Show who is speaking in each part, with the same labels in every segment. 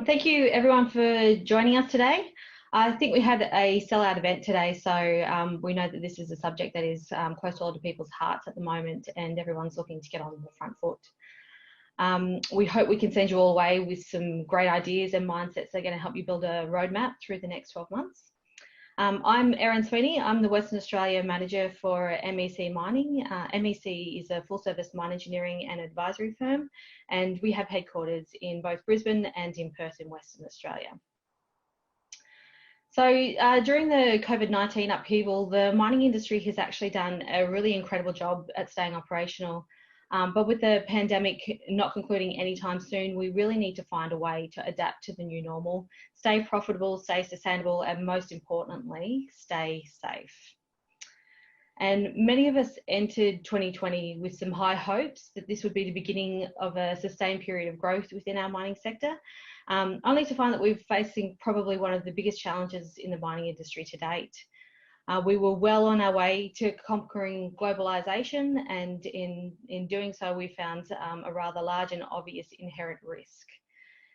Speaker 1: Thank you everyone for joining us today. I think we had a sellout event today, so we know that this is a subject that is close to a lot of people's hearts at the moment, and everyone's looking to get on the front foot. We hope we can send you all away with some great ideas and mindsets that are going to help you build a roadmap through the next 12 months. I'm Erin Sweeney. I'm the Western Australia Manager for MEC Mining. MEC is a full-service mine engineering and advisory firm, and we have headquarters in both Brisbane and in Perth in Western Australia. So during the COVID-19 upheaval, the mining industry has actually done a really incredible job at staying operational. But with the pandemic not concluding anytime soon, we really need to find a way to adapt to the new normal, stay profitable, stay sustainable, and most importantly, stay safe. And many of us entered 2020 with some high hopes that this would be the beginning of a sustained period of growth within our mining sector, only to find that we're facing probably one of the biggest challenges in the mining industry to date. We were well on our way to conquering globalisation, and in doing so, we found a rather large and obvious inherent risk.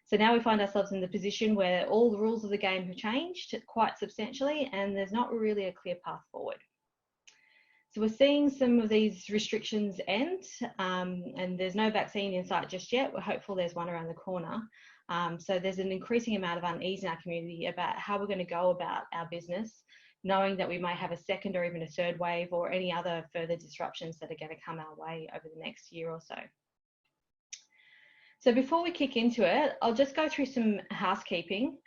Speaker 1: So now we find ourselves in the position where all the rules of the game have changed quite substantially, and there's not really a clear path forward. So we're seeing some of these restrictions end, and there's no vaccine in sight just yet. We're hopeful there's one around the corner. So there's an increasing amount of unease in our community about how we're going to go about our business, knowing that we may have a second or even a third wave or any other further disruptions that are going to come our way over the next year or so. So before we kick into it, I'll just go through some housekeeping.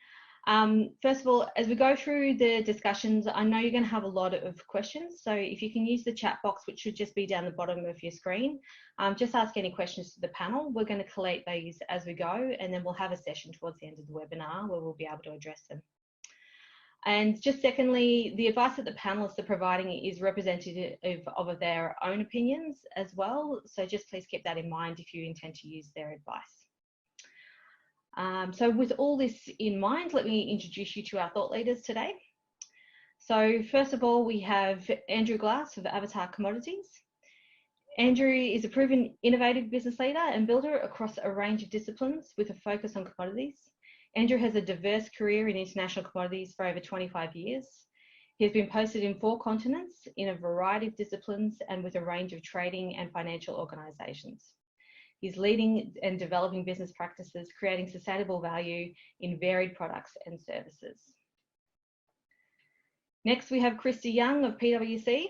Speaker 1: First of all, as we go through the discussions, I know you're going to have a lot of questions. So if you can use the chat box, which should just be down the bottom of your screen, just ask any questions to the panel. We're going to collate these as we go, and then we'll have a session towards the end of the webinar where we'll be able to address them. And just secondly, the advice that the panelists are providing is representative of their own opinions as well. So just please keep that in mind if you intend to use their advice. So with all this in mind, let me introduce you to our thought leaders today. So first of all, we have Andrew Glass of Avatar Commodities. Andrew is a proven innovative business leader and builder across a range of disciplines with a focus on commodities. Andrew has a diverse career in international commodities for over 25 years. He has been posted in 4 continents in a variety of disciplines and with a range of trading and financial organisations. He's leading and developing business practices, creating sustainable value in varied products and services. Next, we have Christy Young of Pwc.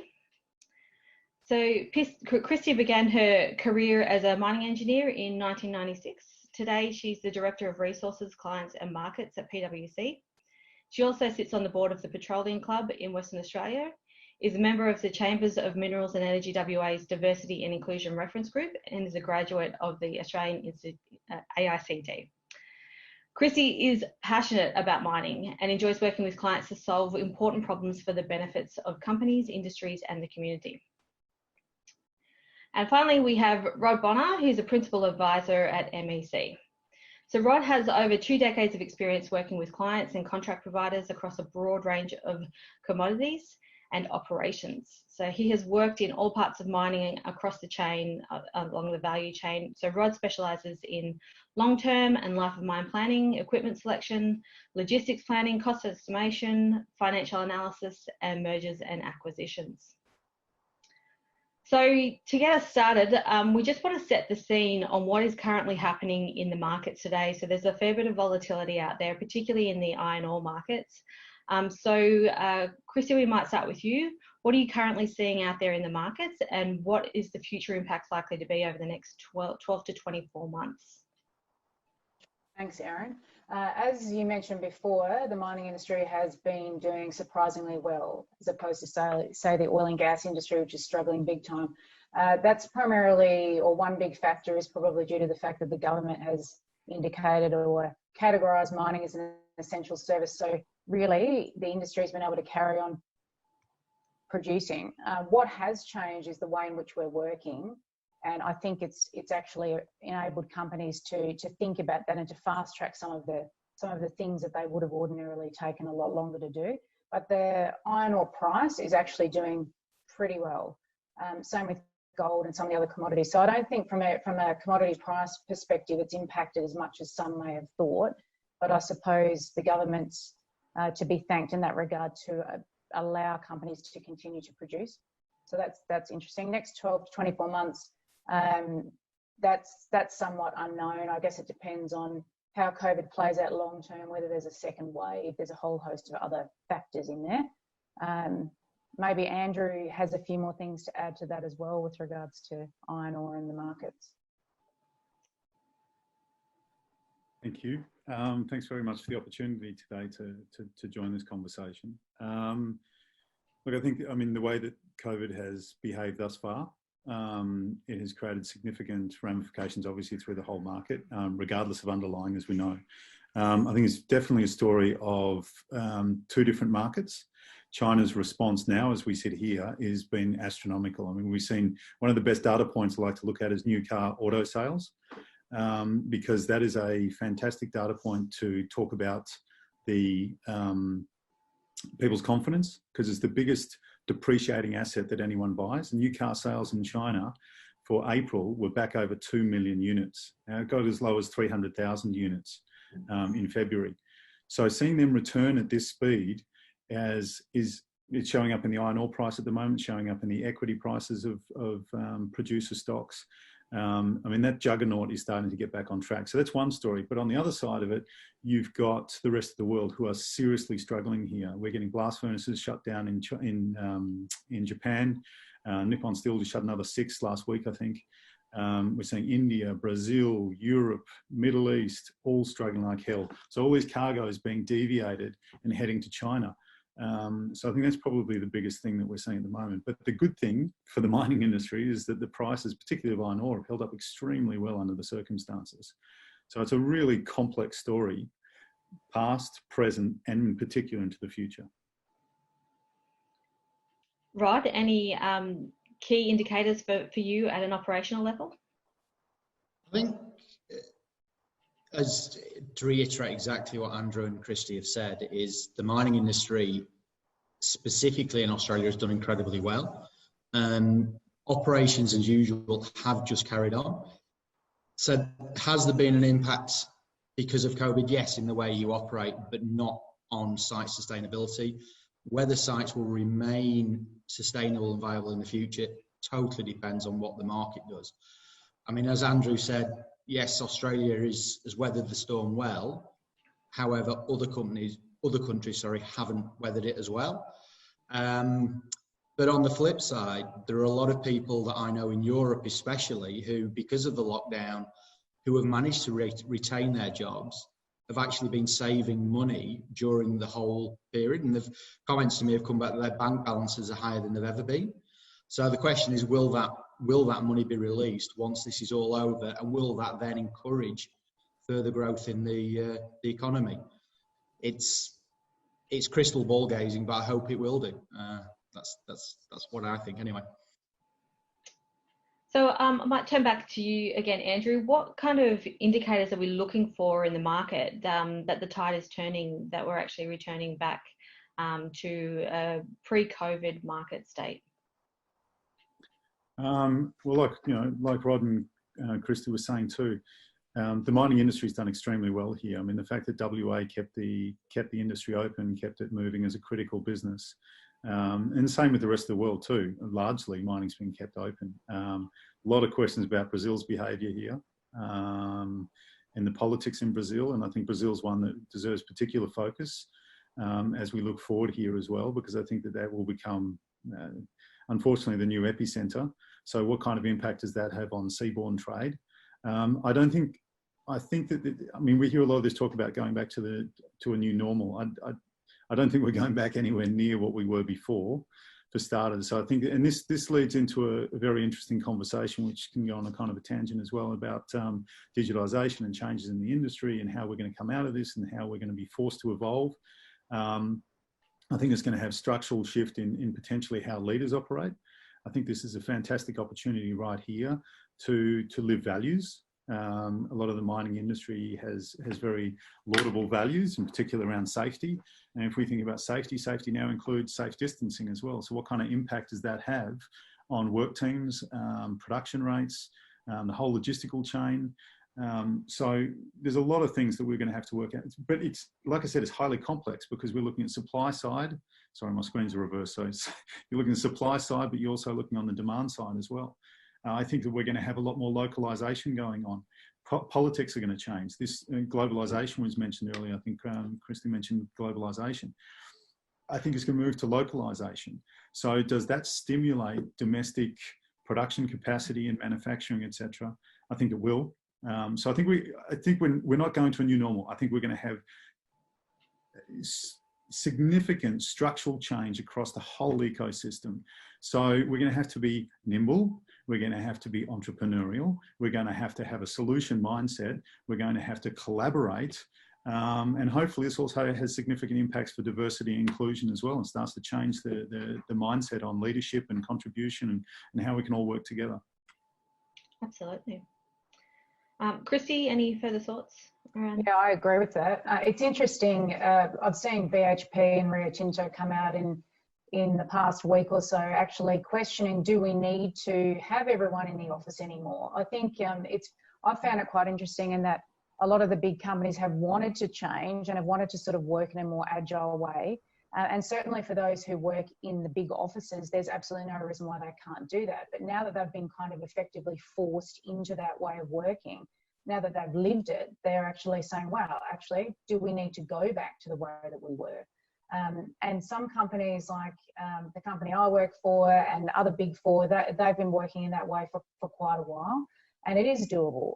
Speaker 1: So Christy began her career as a mining engineer in 1996. Today, she's the Director of Resources, Clients and Markets at Pwc. She also sits on the board of the Petroleum Club in Western Australia, is a member of the Chambers of Minerals and Energy WA's Diversity and Inclusion Reference Group, and is a graduate of the Australian AICT. Christy is passionate about mining and enjoys working with clients to solve important problems for the benefits of companies, industries and the community. And finally, we have Rod Bonner, who's a Principal Advisor at MEC. So Rod has over 2 decades of experience working with clients and contract providers across a broad range of commodities and operations. So he has worked in all parts of mining across the chain, along the value chain. So Rod specialises in long-term and life of mine planning, equipment selection, logistics planning, cost estimation, financial analysis, and mergers and acquisitions. So to get us started, we just want to set the scene on what is currently happening in the markets today. So there's a fair bit of volatility out there, particularly in the iron ore markets. Christy, we might start with you. What are you currently seeing out there in the markets, and what is the future impacts likely to be over the next 12 to 24 months?
Speaker 2: Thanks, Erin. As you mentioned before, the mining industry has been doing surprisingly well, as opposed to say the oil and gas industry, which is struggling big time. That's primarily, or one big factor is probably due to the fact that the government has indicated or categorised mining as an essential service. So really, the industry has been able to carry on producing. What has changed is the way in which we're working. And I think it's actually enabled companies to think about that and to fast track some of the things that they would have ordinarily taken a lot longer to do. But the iron ore price is actually doing pretty well. Same with gold and some of the other commodities. So I don't think from a commodity price perspective it's impacted as much as some may have thought. but I suppose the government's to be thanked in that regard to allow companies to continue to produce. So that's interesting. Next 12 to 24 months, that's somewhat unknown. I guess it depends on how COVID plays out long term, whether there's a second wave. There's a whole host of other factors in there. Maybe Andrew has a few more things to add to that as well with regards to iron ore in the markets.
Speaker 3: Thank you. Thanks very much for the opportunity today to join this conversation. Look, I think, the way that COVID has behaved thus far, it has created significant ramifications, obviously, through the whole market, regardless of underlying, as we know. I think it's definitely a story of two different markets. China's response now, as we sit here, has been astronomical. We've seen one of the best data points I like to look at is new car auto sales, because that is a fantastic data point to talk about the people's confidence, because it's the biggest depreciating asset that anyone buys. And new car sales in China for April were back over 2 million units. Now, it got as low as 300,000 units in February. So seeing them return at this speed it's showing up in the iron ore price at the moment, showing up in the equity prices of producer stocks. That juggernaut is starting to get back on track. So that's one story. But on the other side of it, you've got the rest of the world who are seriously struggling here. We're getting blast furnaces shut down in Japan. Nippon Steel just shut another 6 last week, I think. We're seeing India, Brazil, Europe, Middle East, all struggling like hell. So all these cargoes being deviated and heading to China. So I think that's probably the biggest thing that we're seeing at the moment. But the good thing for the mining industry is that the prices, particularly of iron ore, have held up extremely well under the circumstances. So it's a really complex story, past, present, and in particular into the future.
Speaker 1: Rod, any key indicators for you at an operational level?
Speaker 4: I think, as to reiterate exactly what Andrew and Christy have said, is the mining industry, specifically in Australia, has done incredibly well. Operations as usual have just carried on. So has there been an impact because of COVID? Yes, in the way you operate, but not on site sustainability. Whether sites will remain sustainable and viable in the future totally depends on what the market does. As Andrew said, yes, Australia has weathered the storm well. However, other countries, haven't weathered it as well. But on the flip side, there are a lot of people that I know in Europe especially who, because of the lockdown, who have managed to retain their jobs, have actually been saving money during the whole period. And the comments to me have come back that their bank balances are higher than they've ever been. So the question is, will that money be released once this is all over, and will that then encourage further growth in the economy? It's crystal ball gazing, but I hope it will do. That's what I think anyway.
Speaker 1: So I might turn back to you again, Andrew. What kind of indicators are we looking for in the market that the tide is turning, that we're actually returning back to a pre-COVID market state?
Speaker 3: Like Rod and Christy was saying too, the mining industry has done extremely well here. The fact that WA kept the industry open, kept it moving as a critical business, and the same with the rest of the world too. Largely, mining's been kept open. A lot of questions about Brazil's behaviour here, and the politics in Brazil, and I think Brazil's one that deserves particular focus as we look forward here as well, because I think that will become unfortunately the new epicenter. So what kind of impact does that have on seaborne trade? I think that we hear a lot of this talk about going back to a new normal. I don't think we're going back anywhere near what we were before, for starters. So I think, and this leads into a very interesting conversation, which can go on a kind of a tangent as well, about digitalisation and changes in the industry and how we're going to come out of this and how we're going to be forced to evolve. I think it's going to have structural shift in potentially how leaders operate. I think this is a fantastic opportunity right here to live values. A lot of the mining industry has very laudable values, in particular around safety. And if we think about safety, safety now includes safe distancing as well. So what kind of impact does that have on work teams, production rates, the whole logistical chain? So there's a lot of things that we're going to have to work out. But it's, like I said, it's highly complex because we're looking at supply side. Sorry, my screen's are reversed. So you're looking at the supply side, but you're also looking on the demand side as well. I think that we're going to have a lot more localization going on. Politics are going to change. This globalization was mentioned earlier. I think Christy mentioned globalization. I think it's going to move to localization. So does that stimulate domestic production capacity and manufacturing, etc.? I think it will. So I think we're not going to a new normal. I think we're going to have significant structural change across the whole ecosystem. So we're going to have to be nimble. We're going to have to be entrepreneurial. We're going to have a solution mindset. We're going to have to collaborate. And hopefully this also has significant impacts for diversity and inclusion as well, and starts to change the mindset on leadership and contribution and how we can all work together.
Speaker 1: Absolutely. Christy, any further thoughts around?
Speaker 2: Yeah, I agree with that. It's interesting. I've seen BHP and Rio Tinto come out in the past week or so, actually questioning, do we need to have everyone in the office anymore? I think I found it quite interesting in that a lot of the big companies have wanted to change and have wanted to sort of work in a more agile way. And certainly for those who work in the big offices, there's absolutely no reason why they can't do that. But now that they've been kind of effectively forced into that way of working, now that they've lived it, they're actually saying, wow, actually, do we need to go back to the way that we were? And some companies like the company I work for and other big four, they've been working in that way for quite a while. And it is doable,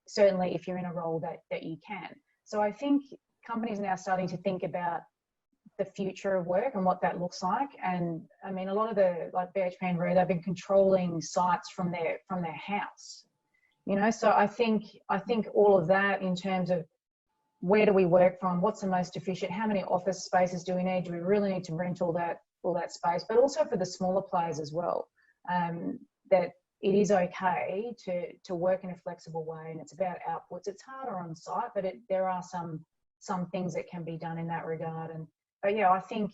Speaker 2: certainly if you're in a role that you can. So I think companies are now starting to think about the future of work and what that looks like. And I mean, a lot of like BHP and Rio, they've been controlling sites from their house, you know. So I think all of that in terms of where do we work from, what's the most efficient, how many office spaces do we need, do we really need to rent all that space, but also for the smaller players as well, that it is okay to work in a flexible way, and it's about outputs. It's harder on site, but there are some things that can be done in that regard. But yeah, I think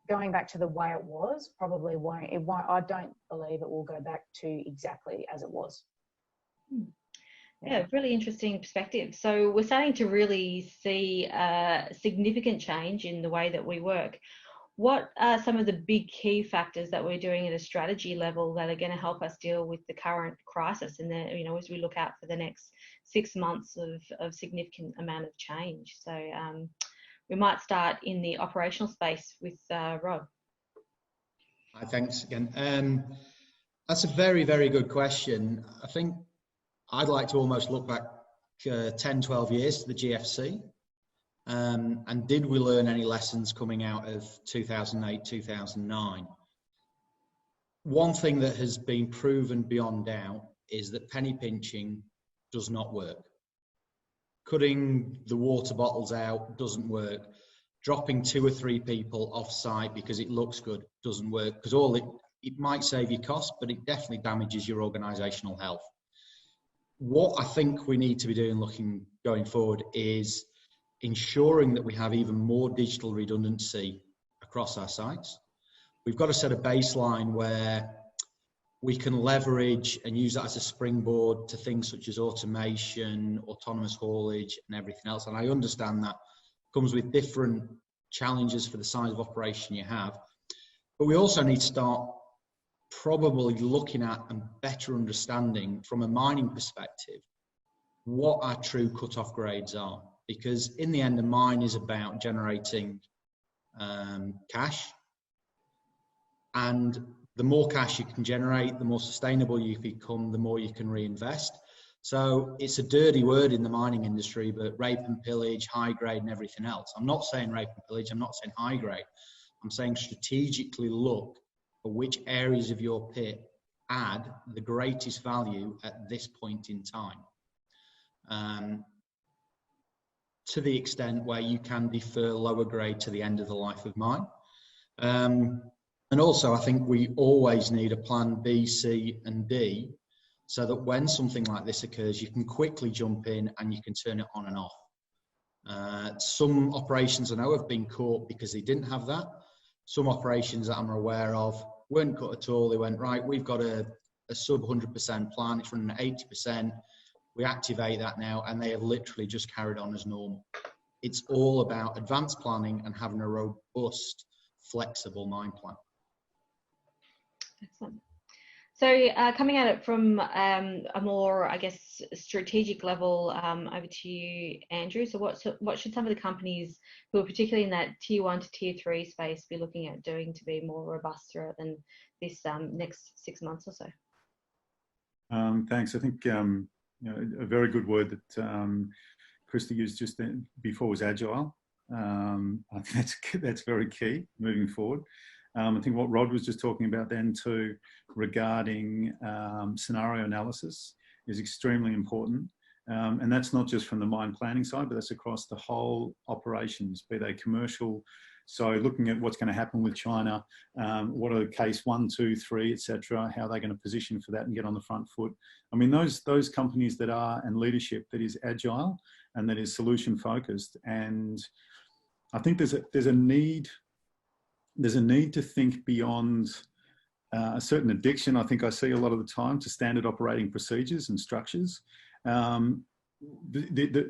Speaker 2: going back to the way it was probably won't. I don't believe it will go back to exactly as it was.
Speaker 1: Yeah, really interesting perspective. So we're starting to really see significant change in the way that we work. What are some of the big key factors that we're doing at a strategy level that are going to help us deal with the current crisis and as we look out for the next 6 months of significant amount of change? So we might start in the operational space with Rob.
Speaker 4: Hi, thanks again. That's a very, very good question. I think I'd like to almost look back 10, 12 years to the GFC. And did we learn any lessons coming out of 2008, 2009? One thing that has been proven beyond doubt is that penny pinching does not work. Cutting the water bottles out doesn't work. Dropping 2 or 3 people off site because it looks good doesn't work, because it might save you cost, but it definitely damages your organisational health. What I think we need to be doing going forward is ensuring that we have even more digital redundancy across our sites. We've got to set a baseline where we can leverage and use that as a springboard to things such as automation, autonomous haulage and everything else. And I understand that comes with different challenges for the size of operation you have. But we also need to start probably looking at and better understanding from a mining perspective what our true cut-off grades are. Because in the end, a mine is about generating cash. And the more cash you can generate, the more sustainable you become, the more you can reinvest. So it's a dirty word in the mining industry, but rape and pillage, high grade and everything else. I'm not saying rape and pillage, I'm not saying high grade. I'm saying strategically look for which areas of your pit add the greatest value at this point in time. To the extent where you can defer lower grade to the end of the life of mine. And also, I think we always need a plan B, C, and D, so that when something like this occurs, you can quickly jump in and you can turn it on and off. Some operations I know have been caught because they didn't have that. Some operations that I'm aware of weren't cut at all. They went, right, we've got a sub 100% plan, it's running at 80%. We activate that now, and they have literally just carried on as normal. It's all about advanced planning and having a robust, flexible mine plan.
Speaker 1: Excellent. So coming at it from a more, I guess, strategic level, over to you, Andrew. So what should some of the companies who are particularly in that tier 1 to tier 3 space be looking at doing to be more robust throughout this next 6 months or so?
Speaker 3: Thanks. I think a very good word that Christy used just before was agile. I think that's very key moving forward. I think what Rod was just talking about then too, regarding scenario analysis, is extremely important. And that's not just from the mine planning side, but that's across the whole operations, be they commercial. So looking at what's going to happen with China, what are case 1, 2, 3, etc., how they're going to position for that and get on the front foot. I mean, those companies that are, and leadership that is agile and that is solution focused. And I think there's a need to think beyond a certain addiction. I think I see a lot of the time to standard operating procedures and structures. The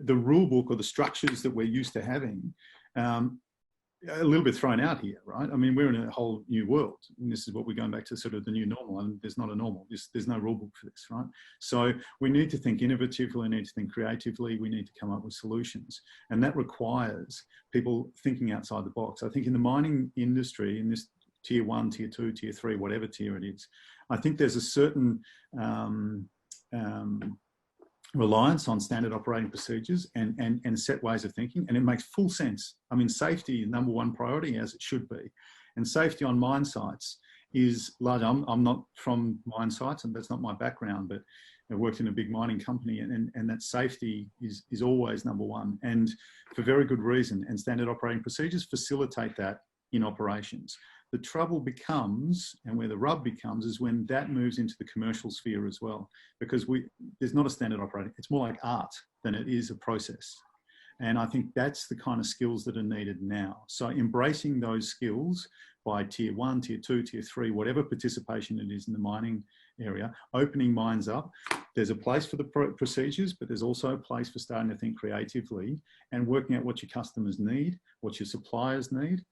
Speaker 3: rule book or the structures that we're used to having, a little bit thrown out here, right? I mean, we're in a whole new world, and this is what we're going back to, sort of the new normal, and there's not a normal. There's no rule book for this, right? So we need to think innovatively, we need to think creatively, we need to come up with solutions, and that requires people thinking outside the box. I think in the mining industry, in this tier 1, tier 2, tier 3, whatever tier it is, I think there's a certain reliance on standard operating procedures and set ways of thinking, and it makes full sense. I mean, safety is number one priority, as it should be, and safety on mine sites is large. I'm not from mine sites, and that's not my background, but I worked in a big mining company, and that safety is always number one, and for very good reason. And standard operating procedures facilitate that in operations. The trouble becomes, and where the rub becomes, is when that moves into the commercial sphere as well, because there's not a standard operating, it's more like art than it is a process. And I think that's the kind of skills that are needed now. So embracing those skills by tier 1, tier 2, tier 3, whatever participation it is in the mining area, opening mines up. There's a place for the procedures, but there's also a place for starting to think creatively and working out what your customers need, what your suppliers need,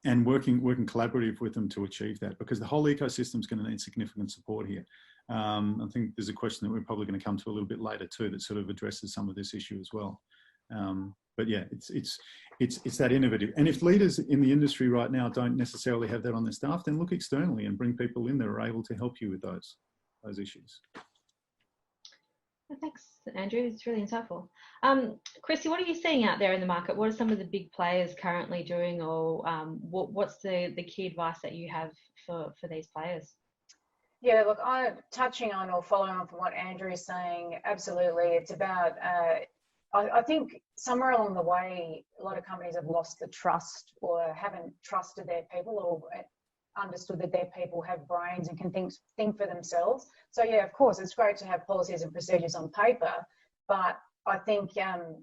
Speaker 3: and working collaborative with them to achieve that, because the whole ecosystem is going to need significant support here. I think there's a question that we're probably going to come to a little bit later too that sort of addresses some of this issue as well. But yeah, it's that innovative. And if leaders in the industry right now don't necessarily have that on their staff, then look externally and bring people in that are able to help you with those issues.
Speaker 1: Thanks, Andrew. It's really insightful. Christy, what are you seeing out there in the market? What are some of the big players currently doing, or what's the key advice that you have for these players?
Speaker 2: Yeah, look, touching on or following on from what Andrew is saying, absolutely. It's about, I think somewhere along the way, a lot of companies have lost the trust or haven't trusted their people or understood that their people have brains and can think for themselves. So yeah, of course, it's great to have policies and procedures on paper, but I think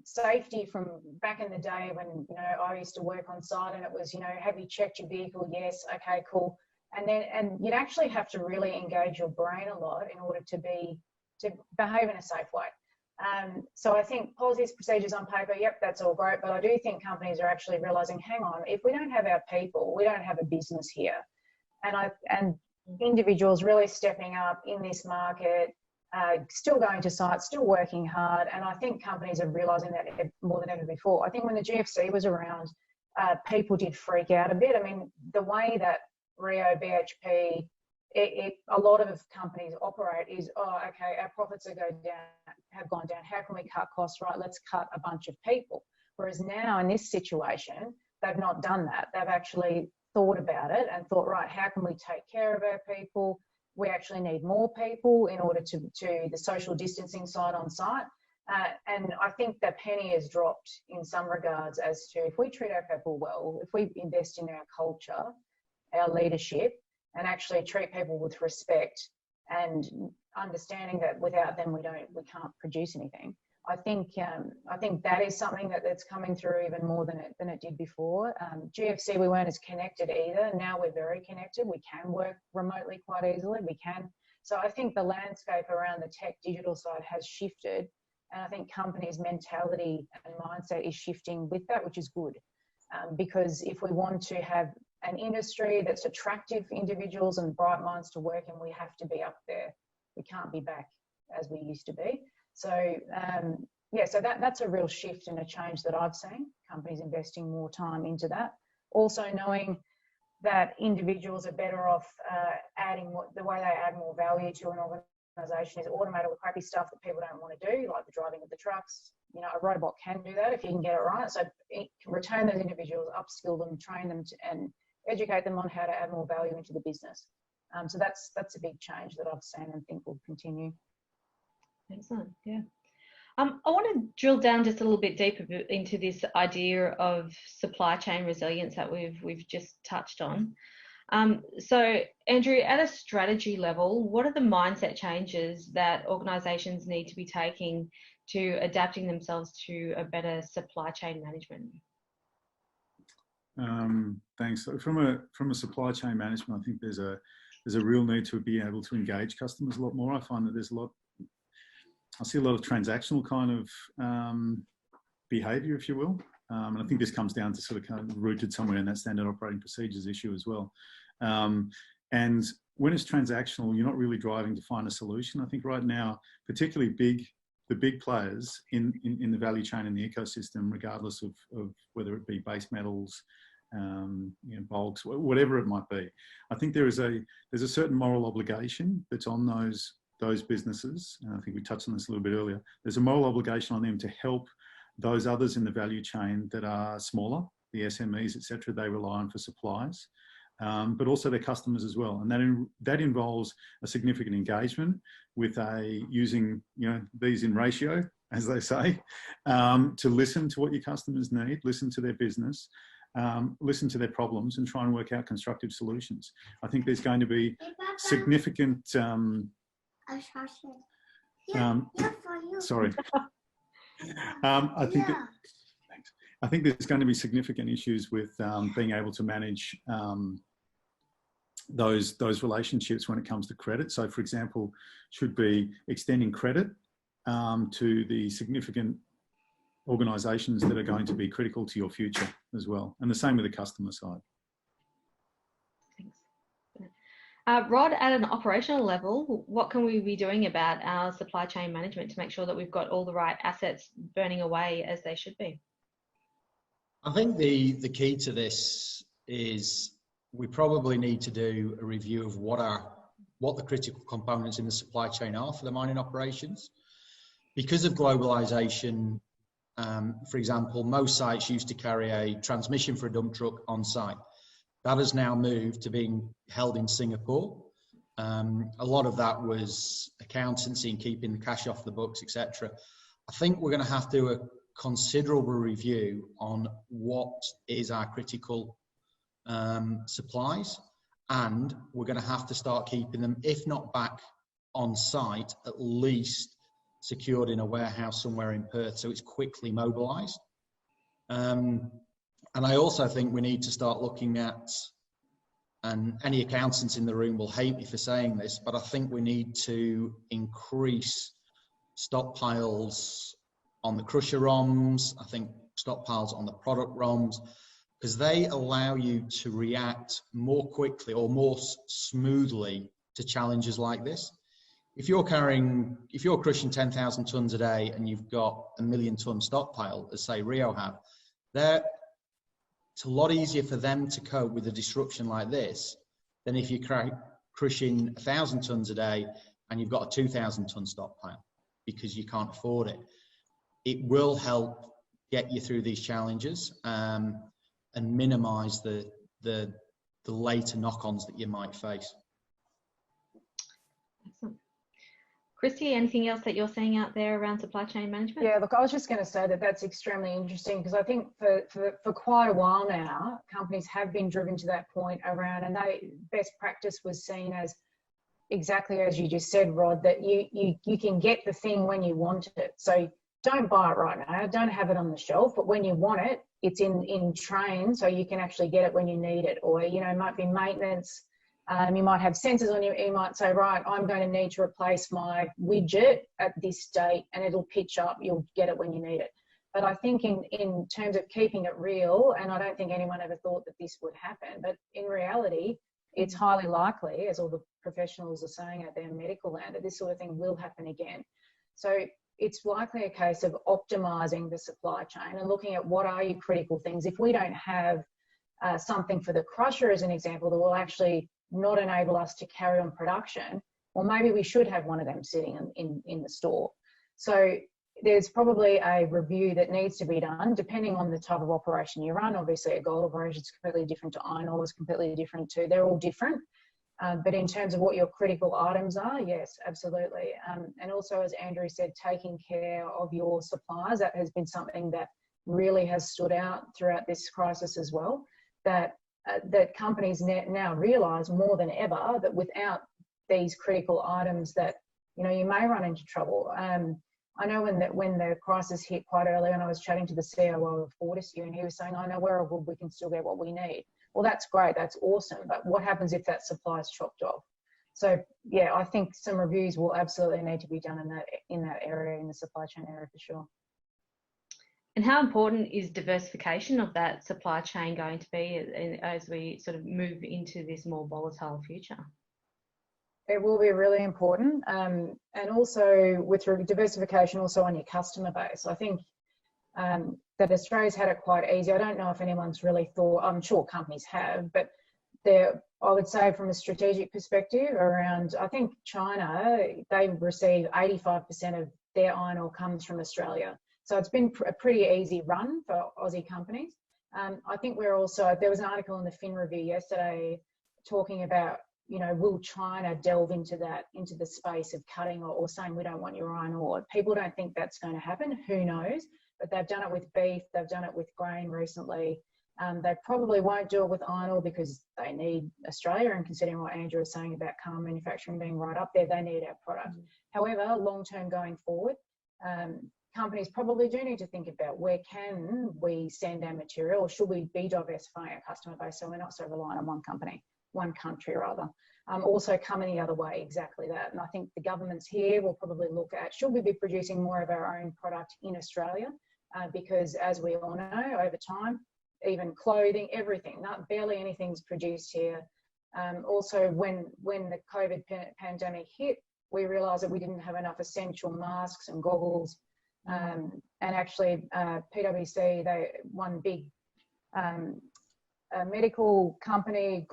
Speaker 2: safety from back in the day when, I used to work on site and it was, have you checked your vehicle? Yes. Okay, cool. And you'd actually have to really engage your brain a lot in order to behave in a safe way. So I think policies, procedures on paper, yep, that's all great. But I do think companies are actually realizing, hang on, if we don't have our people, we don't have a business here. And individuals really stepping up in this market, still going to site, still working hard. And I think companies are realizing that more than ever before. I think when the GFC was around, people did freak out a bit. I mean, the way that Rio, BHP, a lot of companies operate is, okay, our profits have gone down. How can we cut costs? Right, let's cut a bunch of people. Whereas now in this situation, they've not done that. They've actually thought about it and thought, right, how can we take care of our people? We actually need more people in order to the social distancing side on site. And I think the penny has dropped in some regards as to if we treat our people well, if we invest in our culture, our leadership, and actually treat people with respect and understanding that without them we can't produce anything. I think that is something that's coming through even more than it did before. GFC, we weren't as connected either. Now we're very connected. We can work remotely quite easily. We can So I think the landscape around the tech digital side has shifted, and I think companies' mentality and mindset is shifting with that, which is good. Because if we want to have an industry that's attractive for individuals and bright minds to work in, we have to be up there. We can't be back as we used to be. So yeah, so that's a real shift and a change that I've seen, companies investing more time into that. Also knowing that individuals are better off adding the way they add more value to an organisation is automate all the crappy stuff that people don't want to do, like the driving of the trucks. You know, a robot can do that if you can get it right. So it can retain those individuals, upskill them, train them, and educate them on how to add more value into the business. So that's a big change that I've seen and think will continue.
Speaker 1: Excellent. Yeah. I want to drill down just a little bit deeper into this idea of supply chain resilience that we've just touched on. So, Andrew, at a strategy level, what are the mindset changes that organisations need to be taking to adapting themselves to a better supply chain management?
Speaker 3: Thanks. So from a supply chain management, I think there's a real need to be able to engage customers a lot more. I find that I see a lot of transactional kind of behaviour, if you will. And I think this comes down to sort of kind of rooted somewhere in that standard operating procedures issue as well. And when it's transactional, you're not really driving to find a solution. I think right now, particularly the big players in the value chain and the ecosystem, regardless of whether it be base metals, bulks, whatever it might be, I think there's a certain moral obligation that's on those businesses, and I think we touched on this a little bit earlier. There's a moral obligation on them to help those others in the value chain that are smaller, the SMEs, etc. They rely on for supplies, but also their customers as well. And that involves a significant engagement with using these in ratio, as they say, to listen to what your customers need, listen to their business, listen to their problems, and try and work out constructive solutions. I think there's going to be significant. Sorry. I think there's going to be significant issues with being able to manage those relationships when it comes to credit. So, for example, should be extending credit to the significant organisations that are going to be critical to your future as well, and the same with the customer side.
Speaker 1: Rod, at an operational level, what can we be doing about our supply chain management to make sure that we've got all the right assets burning away as they should be?
Speaker 4: I think the key to this is we probably need to do a review of what the critical components in the supply chain are for the mining operations. Because of globalisation, for example, most sites used to carry a transmission for a dump truck on site. That has now moved to being held in Singapore. A lot of that was accountancy and keeping the cash off the books, etc. I think we're going to have to do a considerable review on what is our critical supplies, and we're going to have to start keeping them, if not back on site, at least secured in a warehouse somewhere in Perth so it's quickly mobilised. And I also think we need to start looking at, and any accountants in the room will hate me for saying this, but I think we need to increase stockpiles on the crusher ROMs, I think stockpiles on the product ROMs, because they allow you to react more quickly or more smoothly to challenges like this. If you're crushing 10,000 tonnes a day and you've got a 1 million tonne stockpile, as say Rio have, it's a lot easier for them to cope with a disruption like this than if you're crushing 1,000 tonnes a day and you've got a 2,000 tonne stockpile because you can't afford it. It will help get you through these challenges and minimise the later knock-ons that you might face.
Speaker 1: Excellent. Christy, anything else that you're seeing out there around supply chain management?
Speaker 2: Yeah, look, I was just going to say that that's extremely interesting because I think for quite a while now, companies have been driven to that point around, and best practice was seen as exactly as you just said, Rod, that you can get the thing when you want it. So don't buy it right now, don't have it on the shelf, but when you want it, it's in train so you can actually get it when you need it, or, it might be maintenance You might have sensors on you might say, right, I'm going to need to replace my widget at this date, and it'll pitch up, you'll get it when you need it. But I think in terms of keeping it real, and I don't think anyone ever thought that this would happen, but in reality, it's highly likely, as all the professionals are saying out there in medical land, that this sort of thing will happen again. So it's likely a case of optimizing the supply chain and looking at what are your critical things. If we don't have something for the crusher, as an example, that will actually not enable us to carry on production, well, maybe we should have one of them sitting in the store. So there's probably a review that needs to be done depending on the type of operation you run. Obviously, a gold operation is completely different to iron ore, is completely different too. They're all different. But in terms of what your critical items are, yes, absolutely. And also, as Andrew said, taking care of your suppliers, that has been something that really has stood out throughout this crisis as well, that companies now realise more than ever that without these critical items that, you know, you may run into trouble. I know when the crisis hit quite early, and I was chatting to the COO of Fortescue, and he was saying, I know where we can still get what we need. Well, that's great, that's awesome, but what happens if that supply is chopped off? So yeah, I think some reviews will absolutely need to be done in that area, in the supply chain area, for sure.
Speaker 1: And how important is diversification of that supply chain going to be as we sort of move into this more volatile future?
Speaker 2: It will be really important, and also with diversification also on your customer base. I think that Australia's had it quite easy. I don't know if anyone's really thought, I'm sure companies have, but I would say from a strategic perspective around, I think China, they receive 85% of their iron ore comes from Australia. So it's been a pretty easy run for Aussie companies. I think there was an article in the Fin Review yesterday talking about, you know, will China delve into the space of cutting or saying we don't want your iron ore? People don't think that's going to happen. Who knows? But they've done it with beef. They've done it with grain recently. They probably won't do it with iron ore because they need Australia, and considering what Andrew was saying about car manufacturing being right up there, they need our product. However, long term going forward, companies probably do need to think about where can we send our material, or should we be diversifying our customer base so we're not so reliant on one country rather. Also coming the other way, exactly that. And I think the governments here will probably look at, should we be producing more of our own product in Australia? Because as we all know, over time, even clothing, everything, barely anything's produced here. Also, when the COVID pandemic hit, we realised that we didn't have enough essential masks and goggles. And actually, PwC, one big medical company,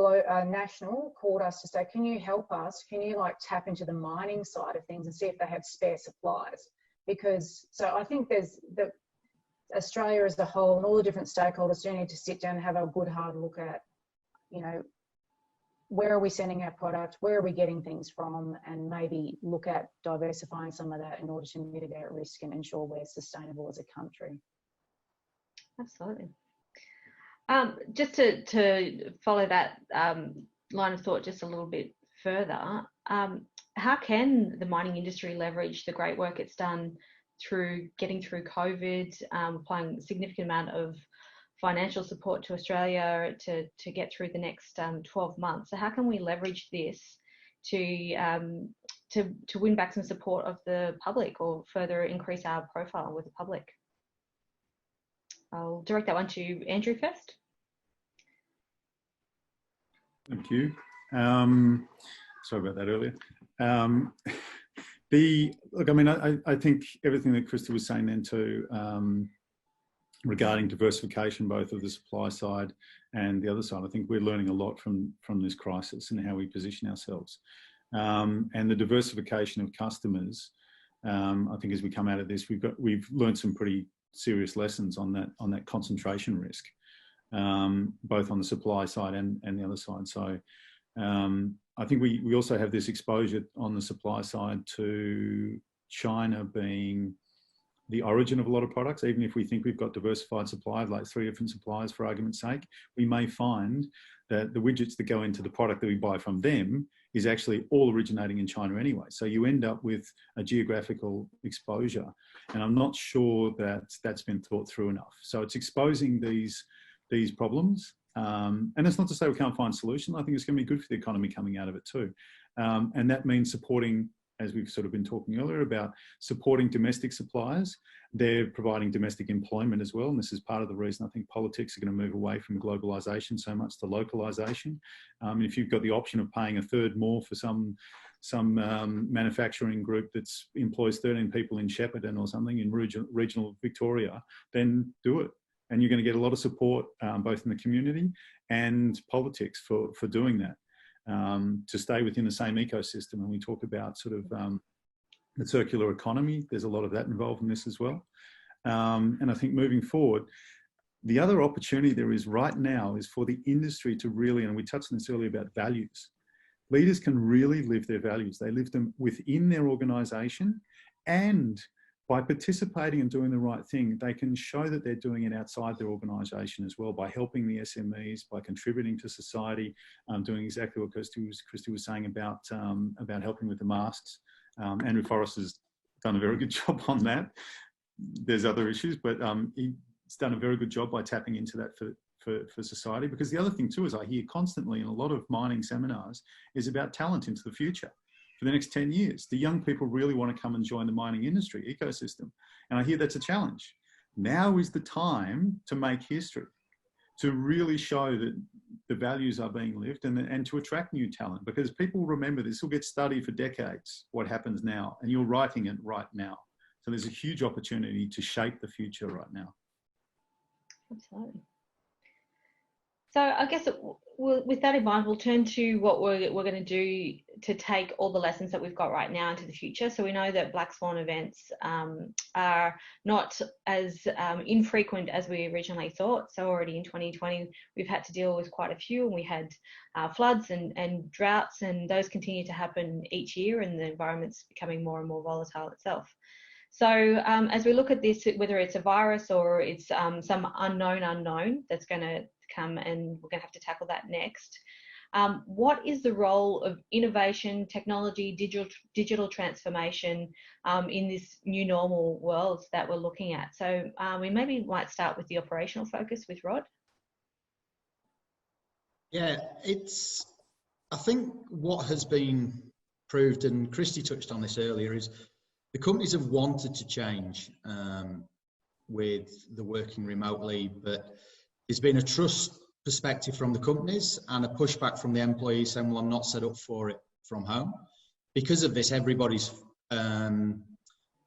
Speaker 2: national, called us to say, can you help us? Can you tap into the mining side of things and see if they have spare supplies? So I think Australia as a whole and all the different stakeholders do need to sit down and have a good hard look at, you know, where are we sending our product, where are we getting things from, and maybe look at diversifying some of that in order to mitigate risk and ensure we're sustainable as a country.
Speaker 1: Absolutely. Just to follow that line of thought just a little bit further, how can the mining industry leverage the great work it's done through getting through COVID, applying a significant amount of financial support to Australia to get through the next 12 months? So how can we leverage this to win back some support of the public or further increase our profile with the public? I'll direct that one to Andrew first.
Speaker 3: Thank you. Sorry about that earlier. Look, I mean, I think everything that Christy was saying then too, regarding diversification, both of the supply side and the other side, I think we're learning a lot from this crisis and how we position ourselves. And the diversification of customers, I think as we come out of this, we've learned some pretty serious lessons on that concentration risk, both on the supply side and the other side. So I think we also have this exposure on the supply side to China being the origin of a lot of products. Even if we think we've got diversified supply, like 3 different suppliers for argument's sake, we may find that the widgets that go into the product that we buy from them is actually all originating in China anyway. So you end up with a geographical exposure. And I'm not sure that that's been thought through enough. So it's exposing these problems And it's not to say we can't find solutions. I think it's going to be good for the economy coming out of it too. And that means supporting, as we've sort of been talking earlier about, supporting domestic suppliers. They're providing domestic employment as well. And this is part of the reason I think politics are going to move away from globalisation so much to localisation. If you've got the option of paying a third more for some manufacturing group that employs 13 people in Shepparton or something in regional Victoria, then do it. And you're going to get a lot of support both in the community and politics for doing that, to stay within the same ecosystem. And we talk about sort of the circular economy. There's a lot of that involved in this as well. And I think moving forward, the other opportunity there is right now is for the industry to really, and we touched on this earlier about values. Leaders can really live their values. They live them within their organisation, and by participating and doing the right thing, they can show that they're doing it outside their organisation as well, by helping the SMEs, by contributing to society, doing exactly what Christy was saying about helping with the masks. Andrew Forrest has done a very good job on that. There's other issues, but he's done a very good job by tapping into that for society. Because the other thing too is I hear constantly in a lot of mining seminars is about talent into the future. For the next 10 years, the young people really want to come and join the mining industry ecosystem. And I hear that's a challenge. Now is the time to make history, to really show that the values are being lived, and to attract new talent, because people remember this will get studied for decades, what happens now, and you're writing it right now. So there's a huge opportunity to shape the future right now.
Speaker 1: Absolutely. So I guess with that in mind, we'll turn to what we're going to do to take all the lessons that we've got right now into the future. So we know that black swan events are not as infrequent as we originally thought. So already in 2020, we've had to deal with quite a few, and we had floods and droughts, and those continue to happen each year, and the environment's becoming more and more volatile itself. So as we look at this, whether it's a virus or it's some unknown that's going to come, and we're going to have to tackle that next. What is the role of innovation, technology, digital transformation in this new normal world that we're looking at? So we maybe might start with the operational focus with Rod.
Speaker 4: Yeah, I think what has been proved, and Christy touched on this earlier, is the companies have wanted to change with the working remotely, but there's been a trust perspective from the companies and a pushback from the employees saying, well, I'm not set up for it from home. Because of this, everybody's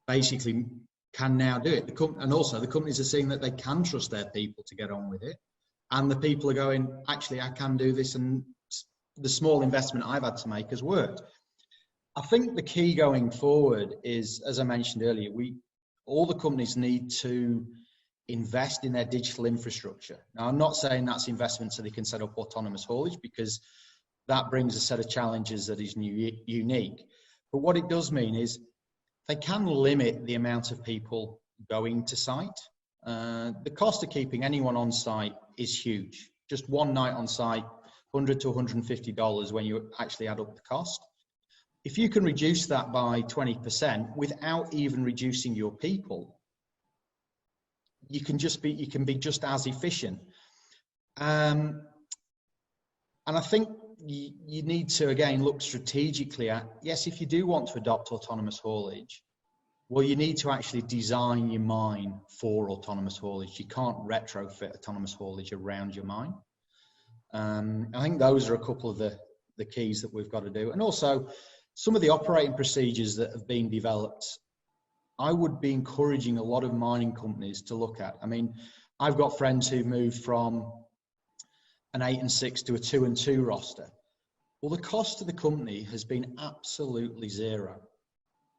Speaker 4: basically can now do it. And also the companies are seeing that they can trust their people to get on with it. And the people are going, actually, I can do this, and the small investment I've had to make has worked. I think the key going forward is, as I mentioned earlier, all the companies need to invest in their digital infrastructure. Now, I'm not saying that's investment so they can set up autonomous haulage, because that brings a set of challenges that is unique. But what it does mean is they can limit the amount of people going to site. The cost of keeping anyone on site is huge. Just one night on site, $100 to $150 when you actually add up the cost. If you can reduce that by 20% without even reducing your people, you can be just as efficient. And I think you need to, again, look strategically at, yes, if you do want to adopt autonomous haulage, well, you need to actually design your mine for autonomous haulage. You can't retrofit autonomous haulage around your mine. I think those are a couple of the keys that we've got to do. And also, some of the operating procedures that have been developed, I would be encouraging a lot of mining companies to look at. I mean, I've got friends who've moved from an 8 and 6 to a 2 and 2 roster. Well, the cost to the company has been absolutely zero.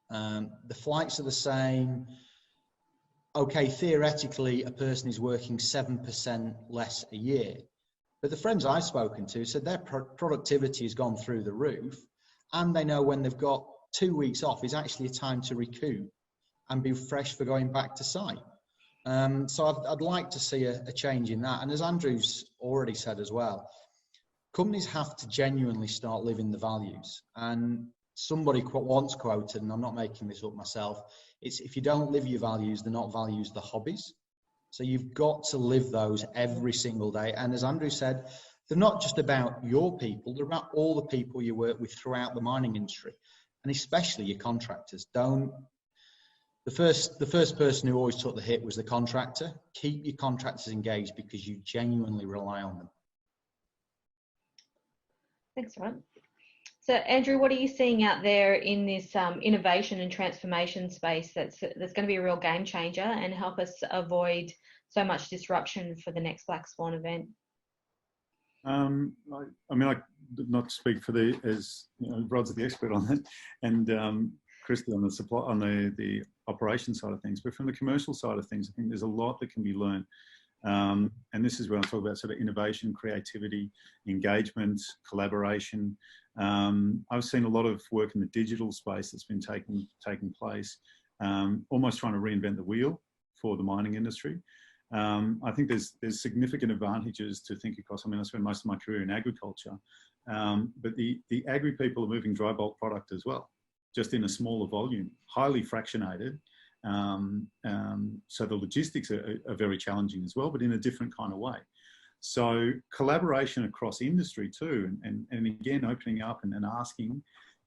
Speaker 4: The flights are the same. Okay, theoretically, a person is working 7% less a year. But the friends I've spoken to said their productivity has gone through the roof, and they know when they've got 2 weeks off is actually a time to recoup and be fresh for going back to site. So I'd like to see a change in that. And as Andrew's already said as well, companies have to genuinely start living the values. And somebody once quoted, and I'm not making this up myself, it's if you don't live your values, they're not values, they're hobbies. So you've got to live those every single day. And as Andrew said, they're not just about your people, they're about all the people you work with throughout the mining industry, and especially your contractors. The first person who always took the hit was the contractor. Keep your contractors engaged because you genuinely rely on them.
Speaker 1: Thanks, Ryan. So, Andrew, what are you seeing out there in this innovation and transformation space that's going to be a real game changer and help us avoid so much disruption for the next Black Swan event?
Speaker 3: I mean, I not speak for as you know, Rod's the expert on it, and Christy on the operation side of things. But from the commercial side of things, I think there's a lot that can be learned. And this is where I talk about sort of innovation, creativity, engagement, collaboration. I've seen a lot of work in the digital space that's been taking place, almost trying to reinvent the wheel for the mining industry. I think there's significant advantages to think across. I mean, I spent most of my career in agriculture, but the agri people are moving dry bulk product as well, just in a smaller volume, highly fractionated. So the logistics are very challenging as well, but in a different kind of way. So collaboration across industry too, and again, opening up and asking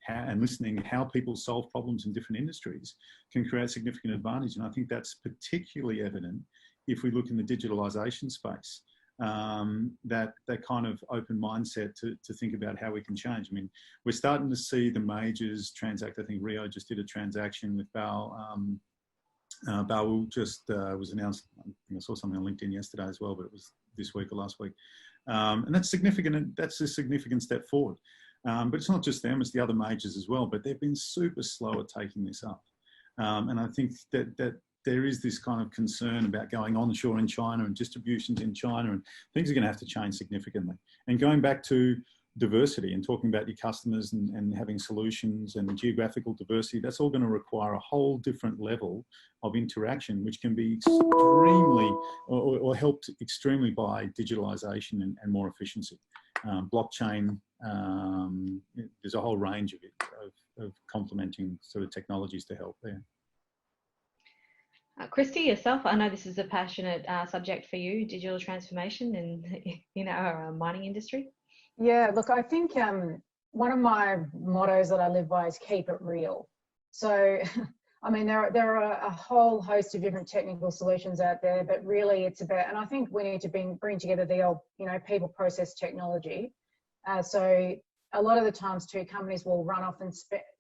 Speaker 3: and listening how people solve problems in different industries can create significant advantage. And I think that's particularly evident if we look in the digitalisation space, that kind of open mindset to think about how we can change. I mean, we're starting to see the majors transact. I think Rio just did a transaction with BAU. BAU just was announced. I think I saw something on LinkedIn yesterday as well, but it was this week or last week. And that's significant. That's a significant step forward. But it's not just them; it's the other majors as well. But they've been super slow at taking this up. And I think that there is this kind of concern about going onshore in China and distributions in China, and things are going to have to change significantly. And going back to diversity and talking about your customers and having solutions and geographical diversity, that's all going to require a whole different level of interaction, which can be extremely or helped extremely by digitalization and more efficiency. Blockchain, there's a whole range of it, of complementing sort of technologies to help there.
Speaker 1: Christy, yourself, I know this is a passionate subject for you, digital transformation in our mining industry.
Speaker 2: Yeah, look, I think one of my mottos that I live by is keep it real. So, I mean, there are a whole host of different technical solutions out there, but really it's about, and I think we need to bring together the old, people, process, technology. So a lot of the times too, companies will run off and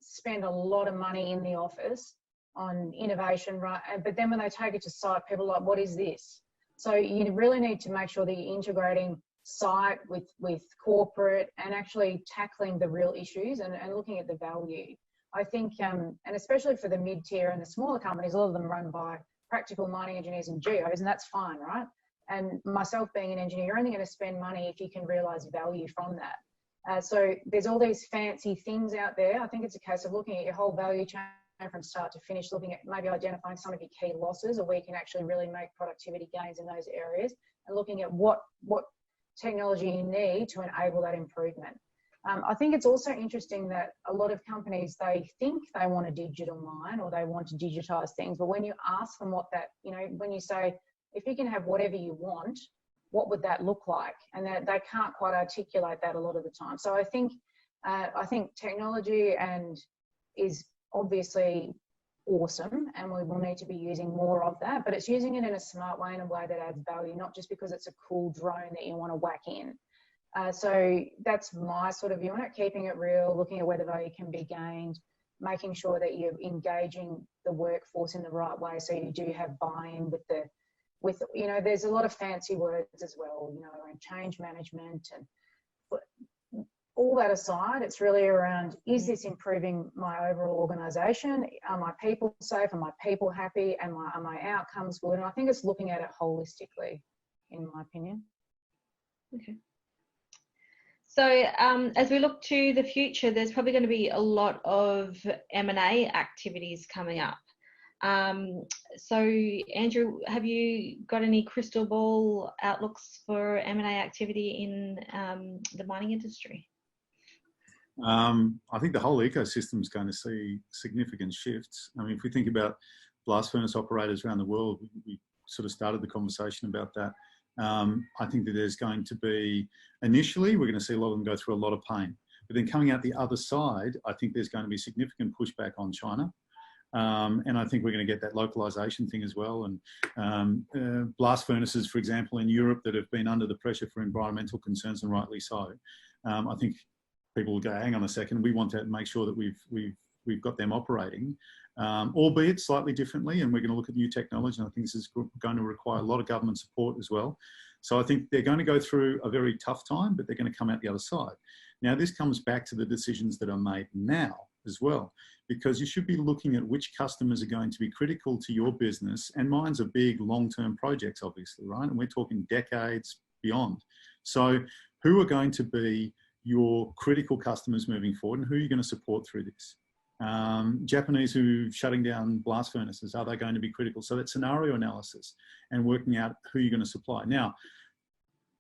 Speaker 2: spend a lot of money in the office on innovation, right? But then when they take it to site, people are like, what is this? So you really need to make sure that you're integrating site with corporate and actually tackling the real issues and looking at the value. I think, and especially for the mid-tier and the smaller companies, a lot of them run by practical mining engineers and geos, and that's fine, right? And myself being an engineer, you're only going to spend money if you can realise value from that. So there's all these fancy things out there. I think it's a case of looking at your whole value chain from start to finish, looking at maybe identifying some of your key losses or where you can actually really make productivity gains in those areas, and looking at what technology you need to enable that improvement. I think it's also interesting that a lot of companies, they think they want a digital mine or they want to digitize things, but when you ask them what that, when you say, if you can have whatever you want, what would that look like? And they can't quite articulate that a lot of the time. So I think technology is obviously awesome, and we will need to be using more of that, but it's using it in a smart way, in a way that adds value, not just because it's a cool drone that you want to whack in. So that's my sort of view on it, keeping it real, looking at where the value can be gained, making sure that you're engaging the workforce in the right way so you do have buy-in with there's a lot of fancy words as well, around change management and all that aside, it's really around, is this improving my overall organisation? Are my people safe? Are my people happy? And are my outcomes good? And I think it's looking at it holistically, in my opinion.
Speaker 1: Okay. So as we look to the future, there's probably going to be a lot of M&A activities coming up. So Andrew, have you got any crystal ball outlooks for M&A activity in the mining industry?
Speaker 3: I think the whole ecosystem is going to see significant shifts. I mean, if we think about blast furnace operators around the world, we sort of started the conversation about that. I think that there's going to be, initially, we're going to see a lot of them go through a lot of pain. But then coming out the other side, I think there's going to be significant pushback on China. And I think we're going to get that localization thing as well. And blast furnaces, for example, in Europe that have been under the pressure for environmental concerns, and rightly so. I think people will go, hang on a second, we want to make sure that we've got them operating, albeit slightly differently, and we're going to look at new technology, and I think this is going to require a lot of government support as well. So I think they're going to go through a very tough time, but they're going to come out the other side. Now, this comes back to the decisions that are made now as well, because you should be looking at which customers are going to be critical to your business, and mine's are big long-term projects, obviously, right? And we're talking decades beyond. So who are going to be your critical customers moving forward, and who are you going to support through this? Japanese who are shutting down blast furnaces, are they going to be critical? So that scenario analysis and working out who you're going to supply. Now,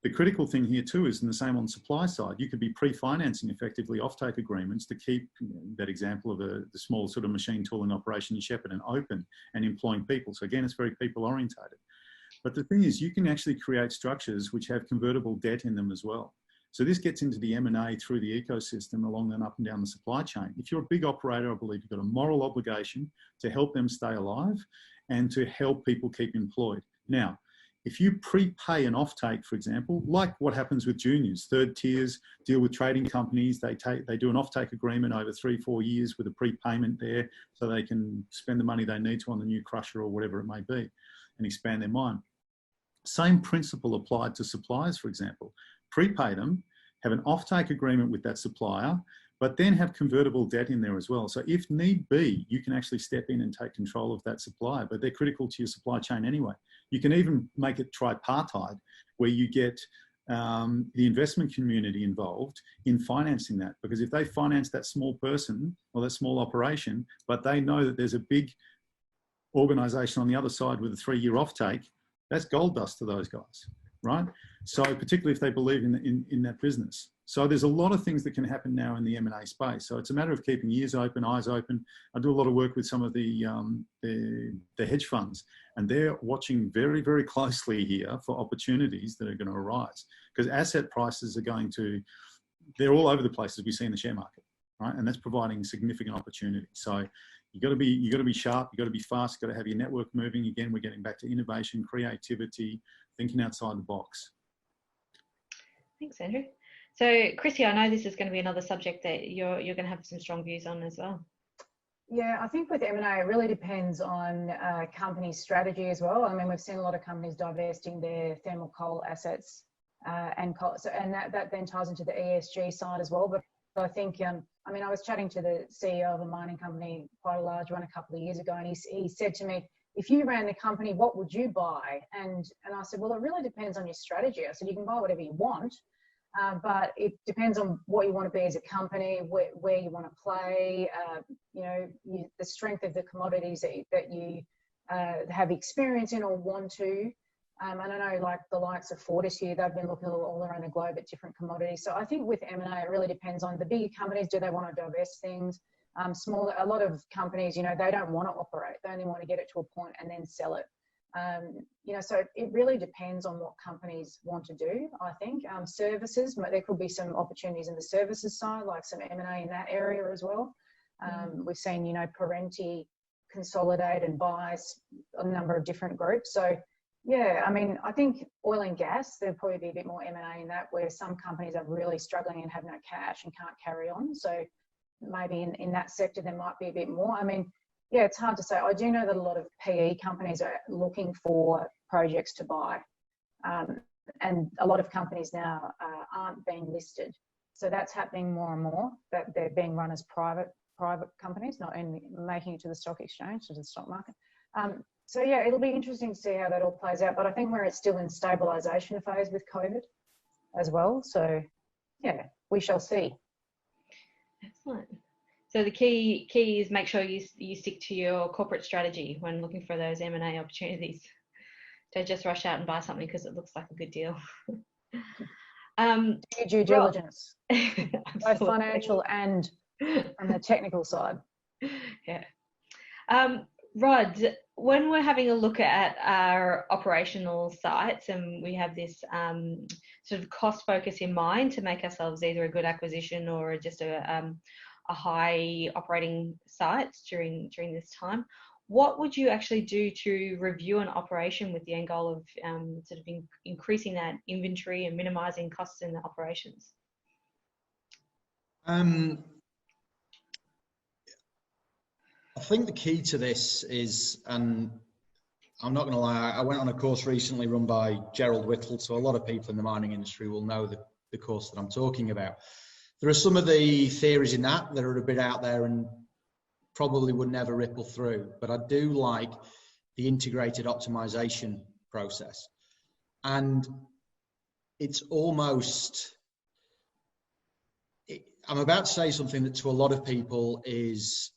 Speaker 3: the critical thing here too is, and the same on supply side, you could be pre-financing effectively offtake agreements to keep that example of the small sort of machine tooling operation in Shepparton open and employing people. So again, it's very people orientated. But the thing is, you can actually create structures which have convertible debt in them as well. So this gets into the M&A through the ecosystem along and up and down the supply chain. If you're a big operator, I believe you've got a moral obligation to help them stay alive and to help people keep employed. Now, if you prepay an offtake, for example, like what happens with juniors, third tiers deal with trading companies, they do an offtake agreement over 3-4 years with a prepayment there so they can spend the money they need to on the new crusher or whatever it may be and expand their mine. Same principle applied to suppliers, for example. Prepay them, have an offtake agreement with that supplier, but then have convertible debt in there as well. So if need be, you can actually step in and take control of that supplier, but they're critical to your supply chain anyway. You can even make it tripartite, where you get the investment community involved in financing that, because if they finance that small person or that small operation, but they know that there's a big organisation on the other side with a 3-year offtake, that's gold dust to those guys, right? So particularly if they believe in that business. So there's a lot of things that can happen now in the M&A space. So it's a matter of keeping ears open, eyes open. I do a lot of work with some of the hedge funds, and they're watching very, very closely here for opportunities that are going to arise, because asset prices are going to, they're all over the place as we see in the share market, right? And that's providing significant opportunity. So you got to be sharp, you got to be fast, got to have your network moving. Again, we're getting back to innovation, creativity, thinking outside the box.
Speaker 1: Thanks, Andrew. So, Christy, I know this is going to be another subject that you're going to have some strong views on as well.
Speaker 2: Yeah, I think with M&A, it really depends on company strategy as well. I mean, we've seen a lot of companies divesting their thermal coal assets, and that then ties into the ESG side as well. But I think, I mean, I was chatting to the CEO of a mining company, quite a large one, a couple of years ago, and he said to me, if you ran the company, what would you buy? And I said, well, it really depends on your strategy. I said, you can buy whatever you want. But it depends on what you want to be as a company, where you want to play, you know, the strength of the commodities that you have experience in or want to. And I know, like the likes of Fortescue, they've been looking all around the globe at different commodities. So I think with M&A, it really depends on the bigger companies. Do they want to divest things? Smaller, a lot of companies, you know, they don't want to operate. They only want to get it to a point and then sell it. You know, so it really depends on what companies want to do, I think. Services, there could be some opportunities in the services side, like some M&A in that area as well. We've seen, you know, Parenti consolidate and buy a number of different groups. So, yeah, I mean, I think oil and gas, there'll probably be a bit more M&A in that, where some companies are really struggling and have no cash and can't carry on. So maybe in that sector, there might be a bit more. I mean, yeah, it's hard to say. I do know that a lot of PE companies are looking for projects to buy. And a lot of companies now aren't being listed. So that's happening more and more, that they're being run as private companies, not only making it to the stock exchange, to the stock market. So yeah, it'll be interesting to see how that all plays out. But I think we're still in stabilisation phase with COVID as well. So yeah, we shall see.
Speaker 1: Excellent. So the key is make sure you stick to your corporate strategy when looking for those M&A opportunities. Don't just rush out and buy something because it looks like a good deal.
Speaker 2: Due diligence, both financial and on the technical side.
Speaker 1: Yeah. Rod, when we're having a look at our operational sites and we have this sort of cost focus in mind to make ourselves either a good acquisition or just a high operating site during this time, what would you actually do to review an operation with the end goal of sort of increasing that inventory and minimizing costs in the operations?
Speaker 4: I think the key to this is, and I'm not going to lie, I went on a course recently run by Gerald Whittle, so a lot of people in the mining industry will know the course that I'm talking about. There are some of the theories in that are a bit out there and probably would never ripple through, but I do like the integrated optimization process. And it's almost, I'm about to say something that to a lot of people is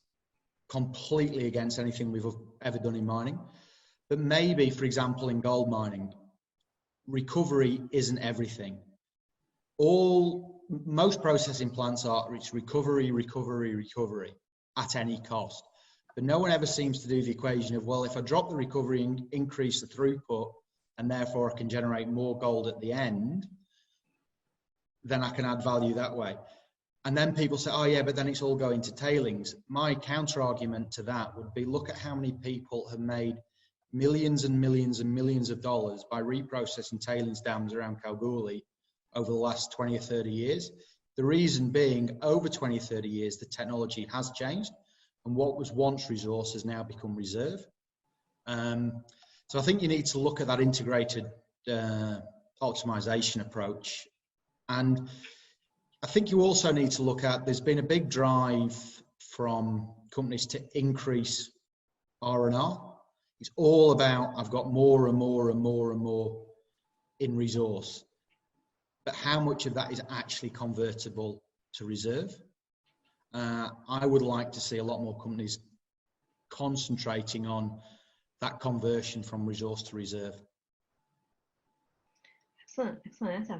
Speaker 4: completely against anything we've ever done in mining. But maybe, for example, in gold mining, recovery isn't everything. Most processing plants it's recovery, recovery, recovery at any cost. But no one ever seems to do the equation of, well, if I drop the recovery and increase the throughput, and therefore I can generate more gold at the end, then I can add value that way. And then people say, oh yeah, but then it's all going to tailings. My counter argument to that would be, look at how many people have made millions and millions and millions of dollars by reprocessing tailings dams around Kalgoorlie over the last 20 or 30 years. The reason being, over 20 or 30 years, the technology has changed, and what was once resource has now become reserve. So I think you need to look at that integrated optimization approach. And I think you also need to look at, there's been a big drive from companies to increase R&R. It's all about, I've got more and more and more and more in resource. But how much of that is actually convertible to reserve? I would like to see a lot more companies concentrating on that conversion from resource to reserve.
Speaker 1: Excellent answer.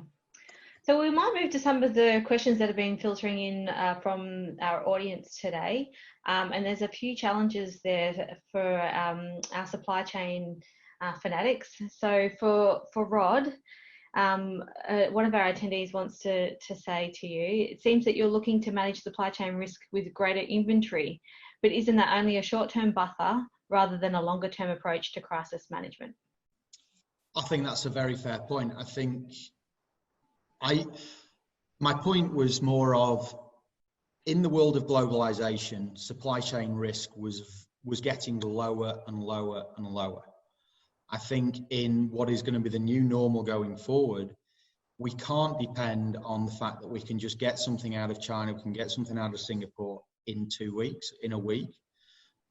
Speaker 1: So we might move to some of the questions that have been filtering in from our audience today. And there's a few challenges there for our supply chain fanatics. So for Rod, one of our attendees wants to say to you, it seems that you're looking to manage supply chain risk with greater inventory, but isn't that only a short-term buffer rather than a longer-term approach to crisis management?
Speaker 4: I think that's a very fair point. I think my point was more of, in the world of globalization, supply chain risk was getting lower and lower and lower. I think in what is going to be the new normal going forward, we can't depend on the fact that we can just get something out of China, we can get something out of Singapore in 2 weeks, in a week.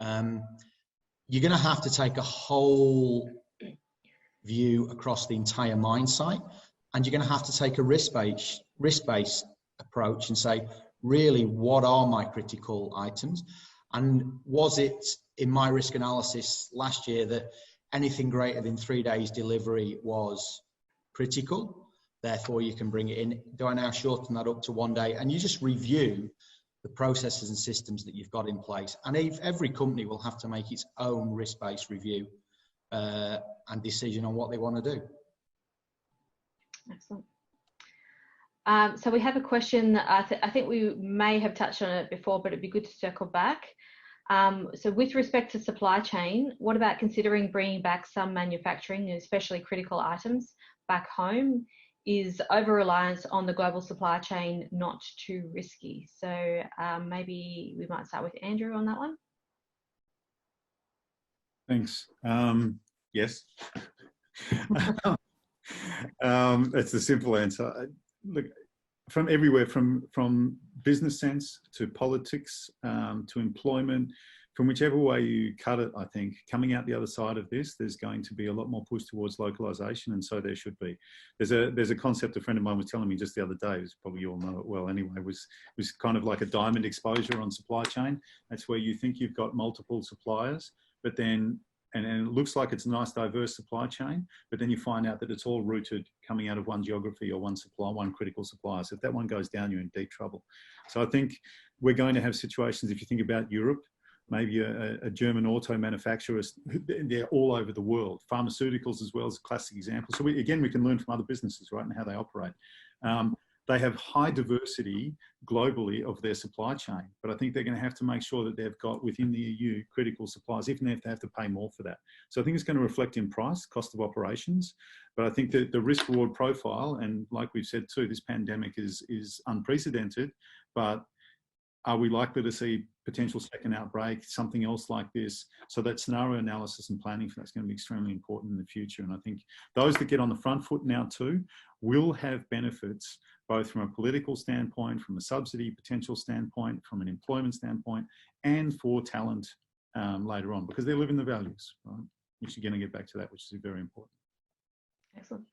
Speaker 4: You're going to have to take a whole view across the entire mine site, and you're going to have to take a risk-based approach and say, really, what are my critical items? And was it in my risk analysis last year that anything greater than 3 days delivery was critical? Therefore, you can bring it in. Do I now shorten that up to 1 day? And you just review the processes and systems that you've got in place. And every company will have to make its own risk-based review and decision on what they want to do.
Speaker 1: Excellent. So we have a question. I think we may have touched on it before, but it'd be good to circle back. So with respect to supply chain, what about considering bringing back some manufacturing, especially critical items, back home? Is over-reliance on the global supply chain not too risky? So maybe we might start with Andrew on that one.
Speaker 3: Thanks. Yes. That's the simple answer. Look, from everywhere, from business sense to politics to employment, from whichever way you cut it, I think coming out the other side of this, there's going to be a lot more push towards localization, and so there should be. There's a concept a friend of mine was telling me just the other day, probably you all know it well anyway, was kind of like a diamond exposure on supply chain. That's where you think you've got multiple suppliers, but then and it looks like it's a nice diverse supply chain, but then you find out that it's all rooted coming out of one geography or one supply, one critical supplier. So if that one goes down, you're in deep trouble. So I think we're going to have situations, if you think about Europe, maybe a German auto manufacturer. They're all over the world. Pharmaceuticals as well as a classic example. So we can learn from other businesses, right, and how they operate. They have high diversity globally of their supply chain, but I think they're going to have to make sure that they've got within the EU critical supplies, even if they have to pay more for that. So I think it's going to reflect in price, cost of operations, but I think that the risk reward profile, and like we've said too, this pandemic is unprecedented, but are we likely to see potential second outbreak, something else like this? So that scenario analysis and planning for that's going to be extremely important in the future. And I think those that get on the front foot now too will have benefits, both from a political standpoint, from a subsidy potential standpoint, from an employment standpoint, and for talent later on, because they're living the values, right? Which you're going to get back to that, which is very important.
Speaker 1: Excellent.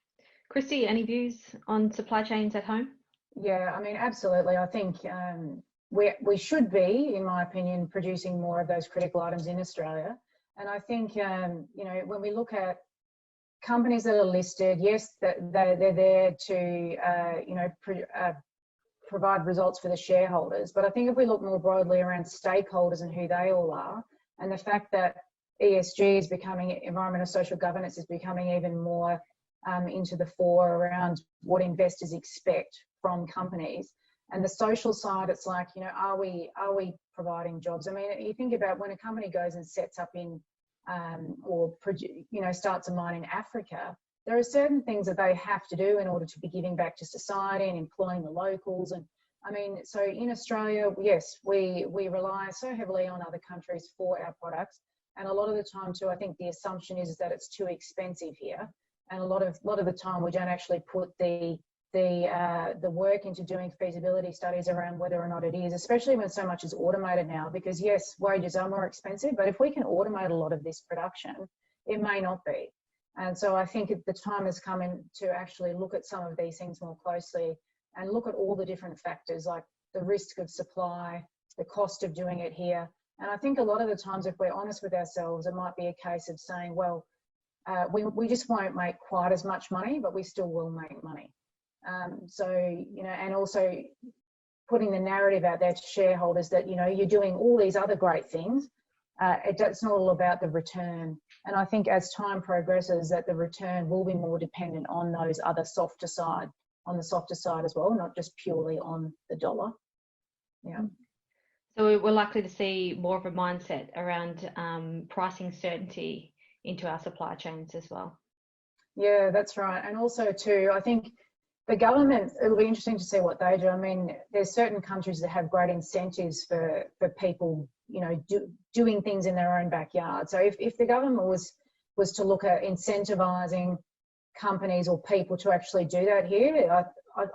Speaker 1: Christy, any views on supply chains at home?
Speaker 2: Yeah, I mean, absolutely. I think we should be, in my opinion, producing more of those critical items in Australia. And I think, when we look at companies that are listed, yes, that they're there to, provide results for the shareholders. But I think if we look more broadly around stakeholders and who they all are, and the fact that ESG is becoming, environmental social governance is becoming even more into the fore around what investors expect from companies. And the social side, it's like, are we providing jobs? I mean, you think about when a company goes and sets up in starts a mine in Africa, there are certain things that they have to do in order to be giving back to society and employing the locals. And I mean, so in Australia, yes, we rely so heavily on other countries for our products. And a lot of the time too, I think the assumption is that it's too expensive here. And a lot of the time we don't actually put the work into doing feasibility studies around whether or not it is, especially when so much is automated now, because yes, wages are more expensive, but if we can automate a lot of this production, it may not be. And so I think the time has come in to actually look at some of these things more closely and look at all the different factors, like the risk of supply, the cost of doing it here. And I think a lot of the times, if we're honest with ourselves, it might be a case of saying, well, we just won't make quite as much money, but we still will make money. And also putting the narrative out there to shareholders that, you're doing all these other great things. It's not all about the return. And I think as time progresses, that the return will be more dependent on those other softer side as well, not just purely on the dollar. Yeah.
Speaker 1: So we're likely to see more of a mindset around pricing certainty into our supply chains as well.
Speaker 2: Yeah, that's right. And also too, I think the government, it'll be interesting to see what they do. I mean, there's certain countries that have great incentives for people, doing things in their own backyard. So if the government was to look at incentivizing companies or people to actually do that here,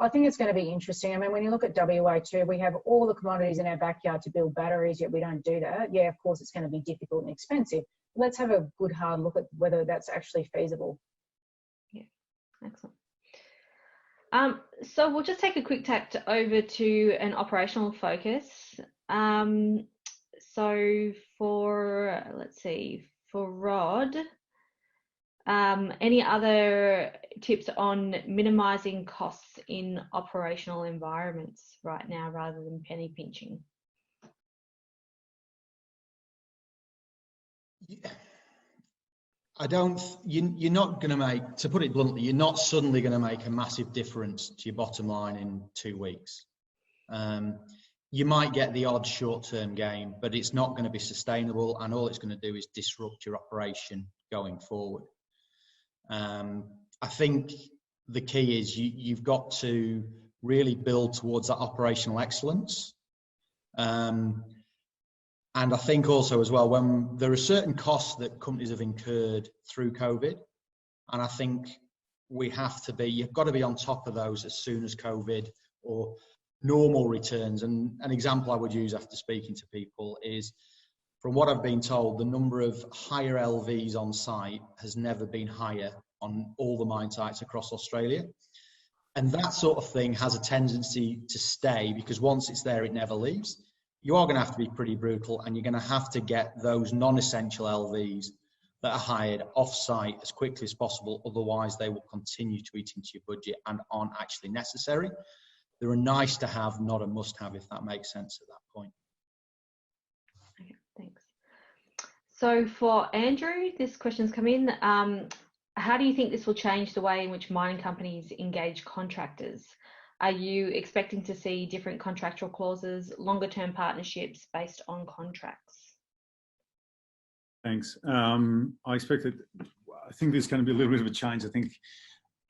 Speaker 2: I think it's going to be interesting. I mean, when you look at WA too, we have all the commodities in our backyard to build batteries, yet we don't do that. Yeah, of course, it's going to be difficult and expensive. Let's have a good hard look at whether that's actually feasible.
Speaker 1: Yeah, excellent. So we'll just take a quick tap over to an operational focus. So for Rod, any other tips on minimizing costs in operational environments right now rather than penny pinching?
Speaker 4: You're not going to make, to put it bluntly, you're not suddenly going to make a massive difference to your bottom line in 2 weeks. You might get the odd short-term gain, but it's not going to be sustainable, and all it's going to do is disrupt your operation going forward. I think the key is you've got to really build towards that operational excellence. And I think also as well, when there are certain costs that companies have incurred through COVID, and I think you've got to be on top of those as soon as COVID or normal returns. And an example I would use after speaking to people is, from what I've been told, the number of higher LVs on site has never been higher on all the mine sites across Australia. And that sort of thing has a tendency to stay, because once it's there, it never leaves. You are going to have to be pretty brutal, and you're going to have to get those non-essential LVs that are hired off-site as quickly as possible. Otherwise, they will continue to eat into your budget and aren't actually necessary. They're a nice to have, not a must have, if that makes sense at that point.
Speaker 1: Okay, thanks. So for Andrew, this question's come in. How do you think this will change the way in which mining companies engage contractors? Are you expecting to see different contractual clauses, longer term partnerships based on contracts?
Speaker 3: Thanks. I think there's going to be a little bit of a change. I think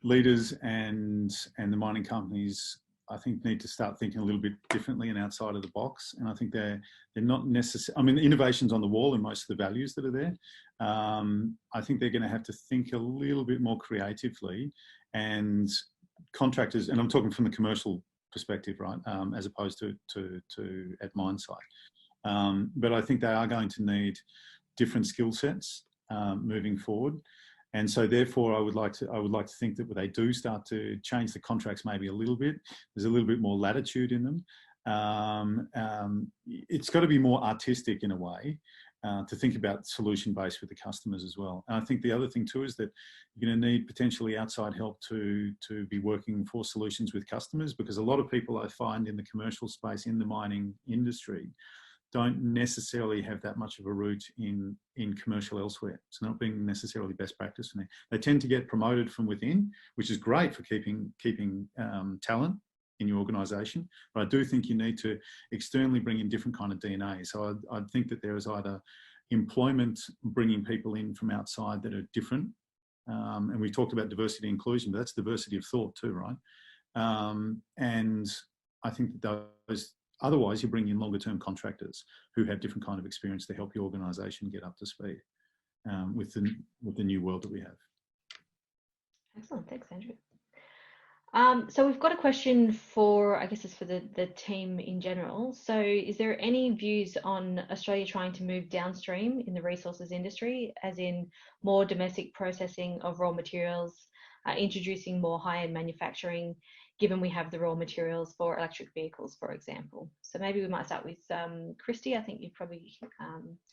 Speaker 3: leaders and the mining companies, I think, need to start thinking a little bit differently and outside of the box. And I think they're not necessary. I mean, the innovation's on the wall in most of the values that are there. I think they're going to have to think a little bit more creatively, and contractors, and I'm talking from the commercial perspective, right, as opposed to at mine site. But I think they are going to need different skill sets moving forward. And so therefore I would like to think that when they do start to change the contracts maybe a little bit, there's a little bit more latitude in them. It's got to be more artistic in a way, to think about solution-based with the customers as well. And I think the other thing too is that you're going to need potentially outside help to be working for solutions with customers, because a lot of people I find in the commercial space in the mining industry don't necessarily have that much of a root in commercial elsewhere. It's not being necessarily best practice for them. They tend to get promoted from within, which is great for keeping talent in your organisation. But I do think you need to externally bring in different kind of DNA. So I think that there is either employment, bringing people in from outside that are different, and we talked about diversity and inclusion, but that's diversity of thought too, right? And I think that those. Otherwise, you bring in longer-term contractors who have different kind of experience to help your organisation get up to speed with the new world that we have.
Speaker 1: Excellent, thanks, Andrew. So we've got a question for, I guess it's for the team in general. So is there any views on Australia trying to move downstream in the resources industry, as in more domestic processing of raw materials, introducing more high-end manufacturing, given we have the raw materials for electric vehicles, for example? So maybe we might start with Christy. I think you've probably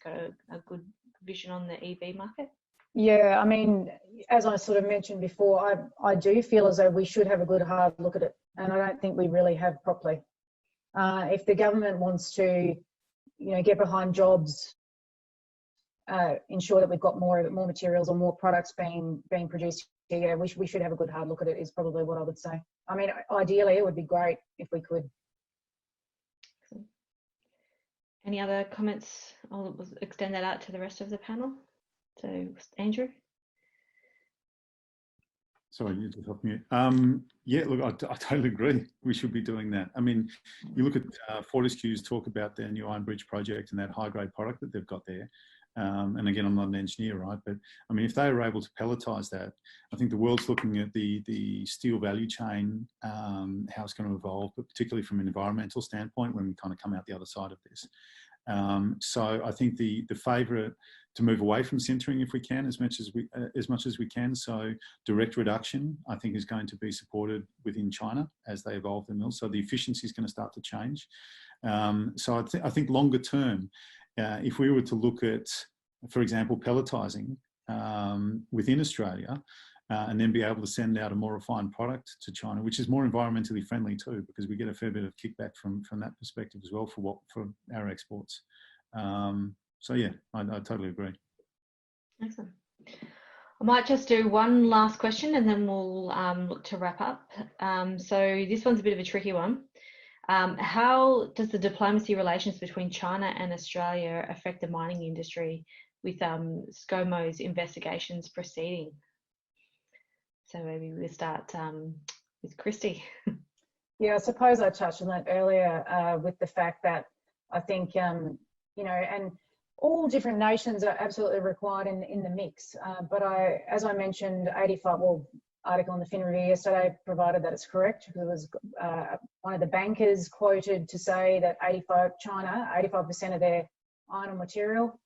Speaker 1: got a good vision on the EV market.
Speaker 2: Yeah, I mean, as I sort of mentioned before, I do feel as though we should have a good hard look at it, and I don't think we really have properly. If the government wants to, get behind jobs, ensure that we've got more materials or more products being produced, yeah, we should have a good hard look at it, is probably what I would say. I mean, ideally, it would be great if we could.
Speaker 1: Any other comments? I'll extend that out to the rest of the panel. So, Andrew?
Speaker 3: Sorry, you just helped me. Yeah, look, I totally agree. We should be doing that. I mean, you look at Fortescue's talk about their new Iron Bridge project and that high-grade product that they've got there. And again, I'm not an engineer, right? But I mean, if they were able to pelletize that, I think the world's looking at the steel value chain, how it's going to evolve, but particularly from an environmental standpoint when we kind of come out the other side of this. So I think the favourite to move away from sintering if we can, as much as we can. So direct reduction, I think, is going to be supported within China as they evolve the mills. So the efficiency is going to start to change. So I think longer term, if we were to look at, for example, pelletizing within Australia, and then be able to send out a more refined product to China, which is more environmentally friendly too, because we get a fair bit of kickback from that perspective as well for our exports. So yeah, I totally agree. Excellent.
Speaker 1: I might just do one last question and then we'll look to wrap up. So this one's a bit of a tricky one. How does the diplomacy relations between China and Australia affect the mining industry with ScoMo's investigations proceeding? So maybe we'll start with Christy.
Speaker 2: Yeah, I suppose I touched on that earlier with the fact that I think, and all different nations are absolutely required in the mix. But as I mentioned, 85, article in the Fin Review yesterday provided that it's correct. There was one of the bankers quoted to say that 85% of their iron material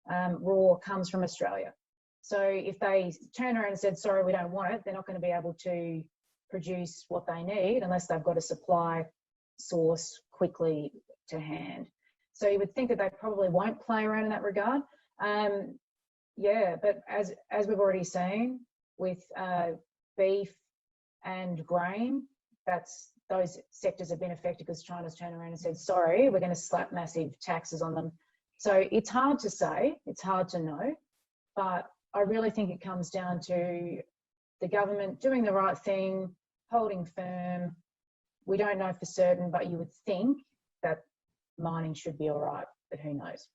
Speaker 2: raw comes from Australia. So if they turn around and said, sorry, we don't want it, they're not going to be able to produce what they need unless they've got a supply source quickly to hand. So you would think that they probably won't play around in that regard. Yeah, but as we've already seen with beef and grain, those sectors have been affected because China's turned around and said, sorry, we're going to slap massive taxes on them So it's hard to say, it's hard to know, but I really think it comes down to the government doing the right thing, holding firm. We don't know for certain, but you would think that mining should be all right, but who knows?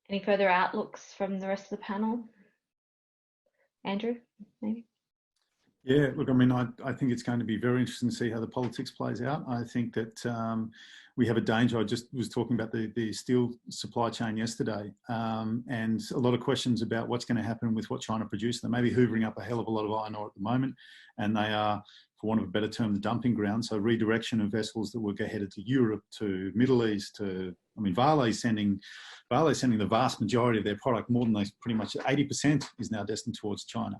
Speaker 1: Any further outlooks from the rest of the panel? Andrew, maybe?
Speaker 3: Yeah, look, I mean, I think it's going to be very interesting to see how the politics plays out. I think that we have a danger. I just was talking about the steel supply chain yesterday, and a lot of questions about what's going to happen with what China produces. They may be hoovering up a hell of a lot of iron ore at the moment, and they are, for want of a better term, the dumping ground. So redirection of vessels that will go headed to Europe, to Middle East, to, I mean, Vale's sending the vast majority of their product, more than they pretty much 80% is now destined towards China.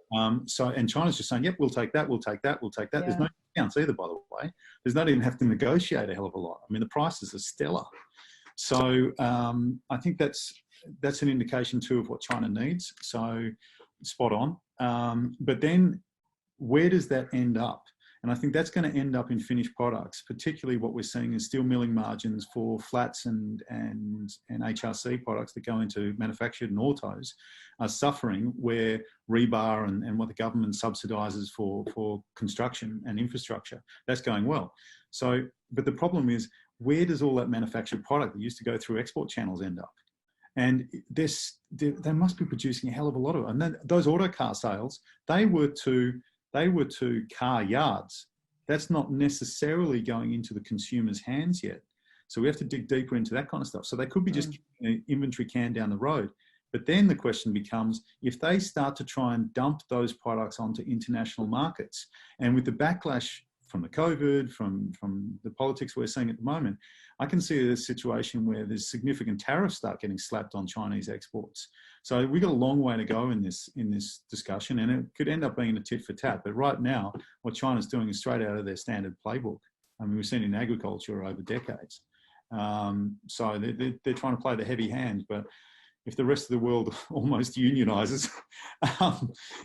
Speaker 3: And China's just saying, yep, we'll take that, we'll take that, we'll take that. Yeah. There's no discounts either, by the way. There's not even have to negotiate a hell of a lot. I mean, the prices are stellar. So I think that's an indication too of what China needs. So spot on. But then where does that end up? And I think that's going to end up in finished products, particularly what we're seeing is steel milling margins for flats and HRC products that go into manufactured and autos are suffering, where rebar and what the government subsidises for construction and infrastructure, that's going well. So, but the problem is, where does all that manufactured product that used to go through export channels end up? And they must be producing a hell of a lot of it. And then those auto car sales, they were to car yards. That's not necessarily going into the consumer's hands yet. So we have to dig deeper into that kind of stuff. So they could be just an inventory can down the road. But then the question becomes, if they start to try and dump those products onto international markets, and with the backlash from the COVID, from the politics we're seeing at the moment, I can see a situation where there's significant tariffs start getting slapped on Chinese exports. So we've got a long way to go in this discussion, and it could end up being a tit for tat. But right now, what China's doing is straight out of their standard playbook. I mean, we've seen in agriculture over decades. So they're trying to play the heavy hand, but if the rest of the world almost unionises,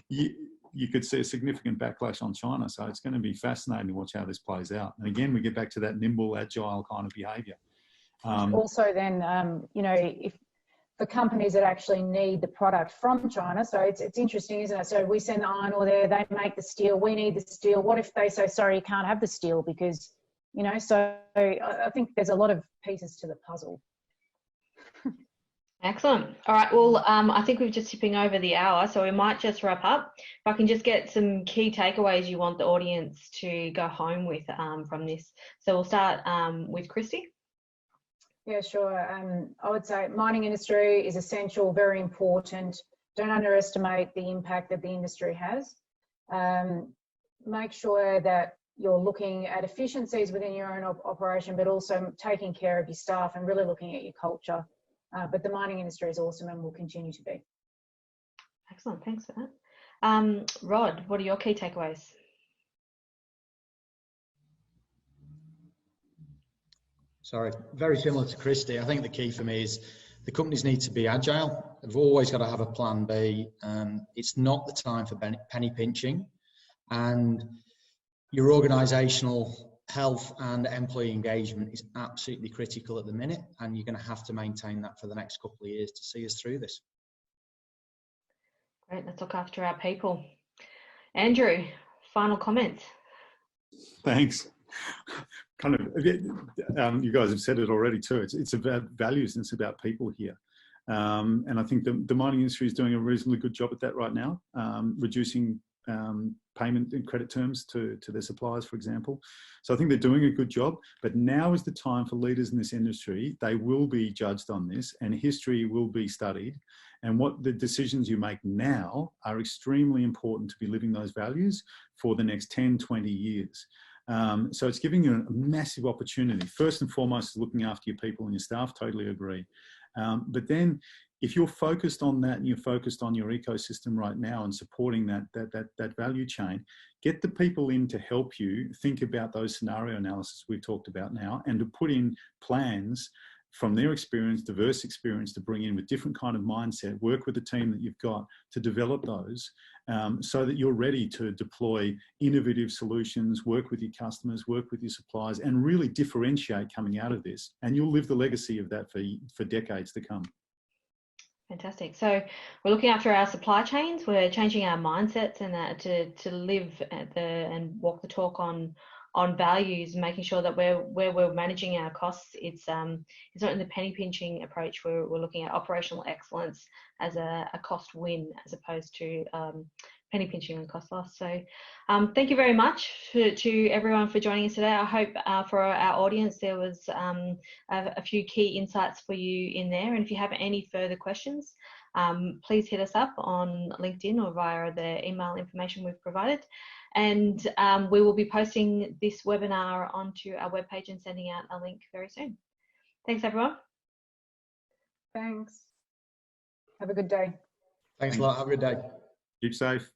Speaker 3: you could see a significant backlash on China. So it's going to be fascinating to watch how this plays out. And again, we get back to that nimble, agile kind of behaviour.
Speaker 2: Also then, if the companies that actually need the product from China, so it's interesting, isn't it? So we send the iron ore there, they make the steel, we need the steel. What if they say, sorry, you can't have the steel because, so I think there's a lot of pieces to the puzzle.
Speaker 1: Excellent. All right. Well, I think we're just tipping over the hour, so we might just wrap up. If I can just get some key takeaways you want the audience to go home with from this. So we'll start with Christy.
Speaker 2: Yeah, sure. I would say mining industry is essential, very important. Don't underestimate the impact that the industry has. Make sure that you're looking at efficiencies within your own operation, but also taking care of your staff and really looking at your culture. But the mining industry is awesome and will continue to be.
Speaker 1: Excellent, thanks for that. Rod, what are your key takeaways?
Speaker 4: Sorry, very similar to Christy. I think the key for me is the companies need to be agile. They've always got to have a plan B. It's not the time for penny pinching, and your organisational health and employee engagement is absolutely critical at the minute, and you're going to have to maintain that for the next couple of years to see us through this.
Speaker 1: Great, let's look after our people. Andrew, final comments.
Speaker 3: Thanks. Kind of, you guys have said it already too. It's about values and it's about people here. And I think the mining industry is doing a reasonably good job at that right now, reducing payment and credit terms to their suppliers, for example. So I think they're doing a good job, but now is the time for leaders in this industry. They will be judged on this and history will be studied. And what the decisions you make now are extremely important to be living those values for the next 10, 20 years. So it's giving you a massive opportunity. First and foremost is looking after your people and your staff, totally agree. But then if you're focused on that and you're focused on your ecosystem right now and supporting that value chain, get the people in to help you think about those scenario analysis we've talked about now and to put in plans from their experience, diverse experience, to bring in with different kind of mindset, work with the team that you've got to develop those, so that you're ready to deploy innovative solutions, work with your customers, work with your suppliers, and really differentiate coming out of this. And you'll live the legacy of that for decades to come.
Speaker 1: Fantastic. So we're looking after our supply chains. We're changing our mindsets and to live and walk the talk on values, making sure that where we're managing our costs, it's not in the penny pinching approach. We're looking at operational excellence as a cost win, as opposed to penny pinching and cost loss. So thank you very much to everyone for joining us today. I hope for our audience there was a few key insights for you in there. And if you have any further questions, please hit us up on LinkedIn or via the email information we've provided. And we will be posting this webinar onto our webpage and sending out a link very soon. Thanks, everyone.
Speaker 2: Thanks. Have a good day.
Speaker 4: Thanks a lot. Have a good day.
Speaker 3: Keep safe.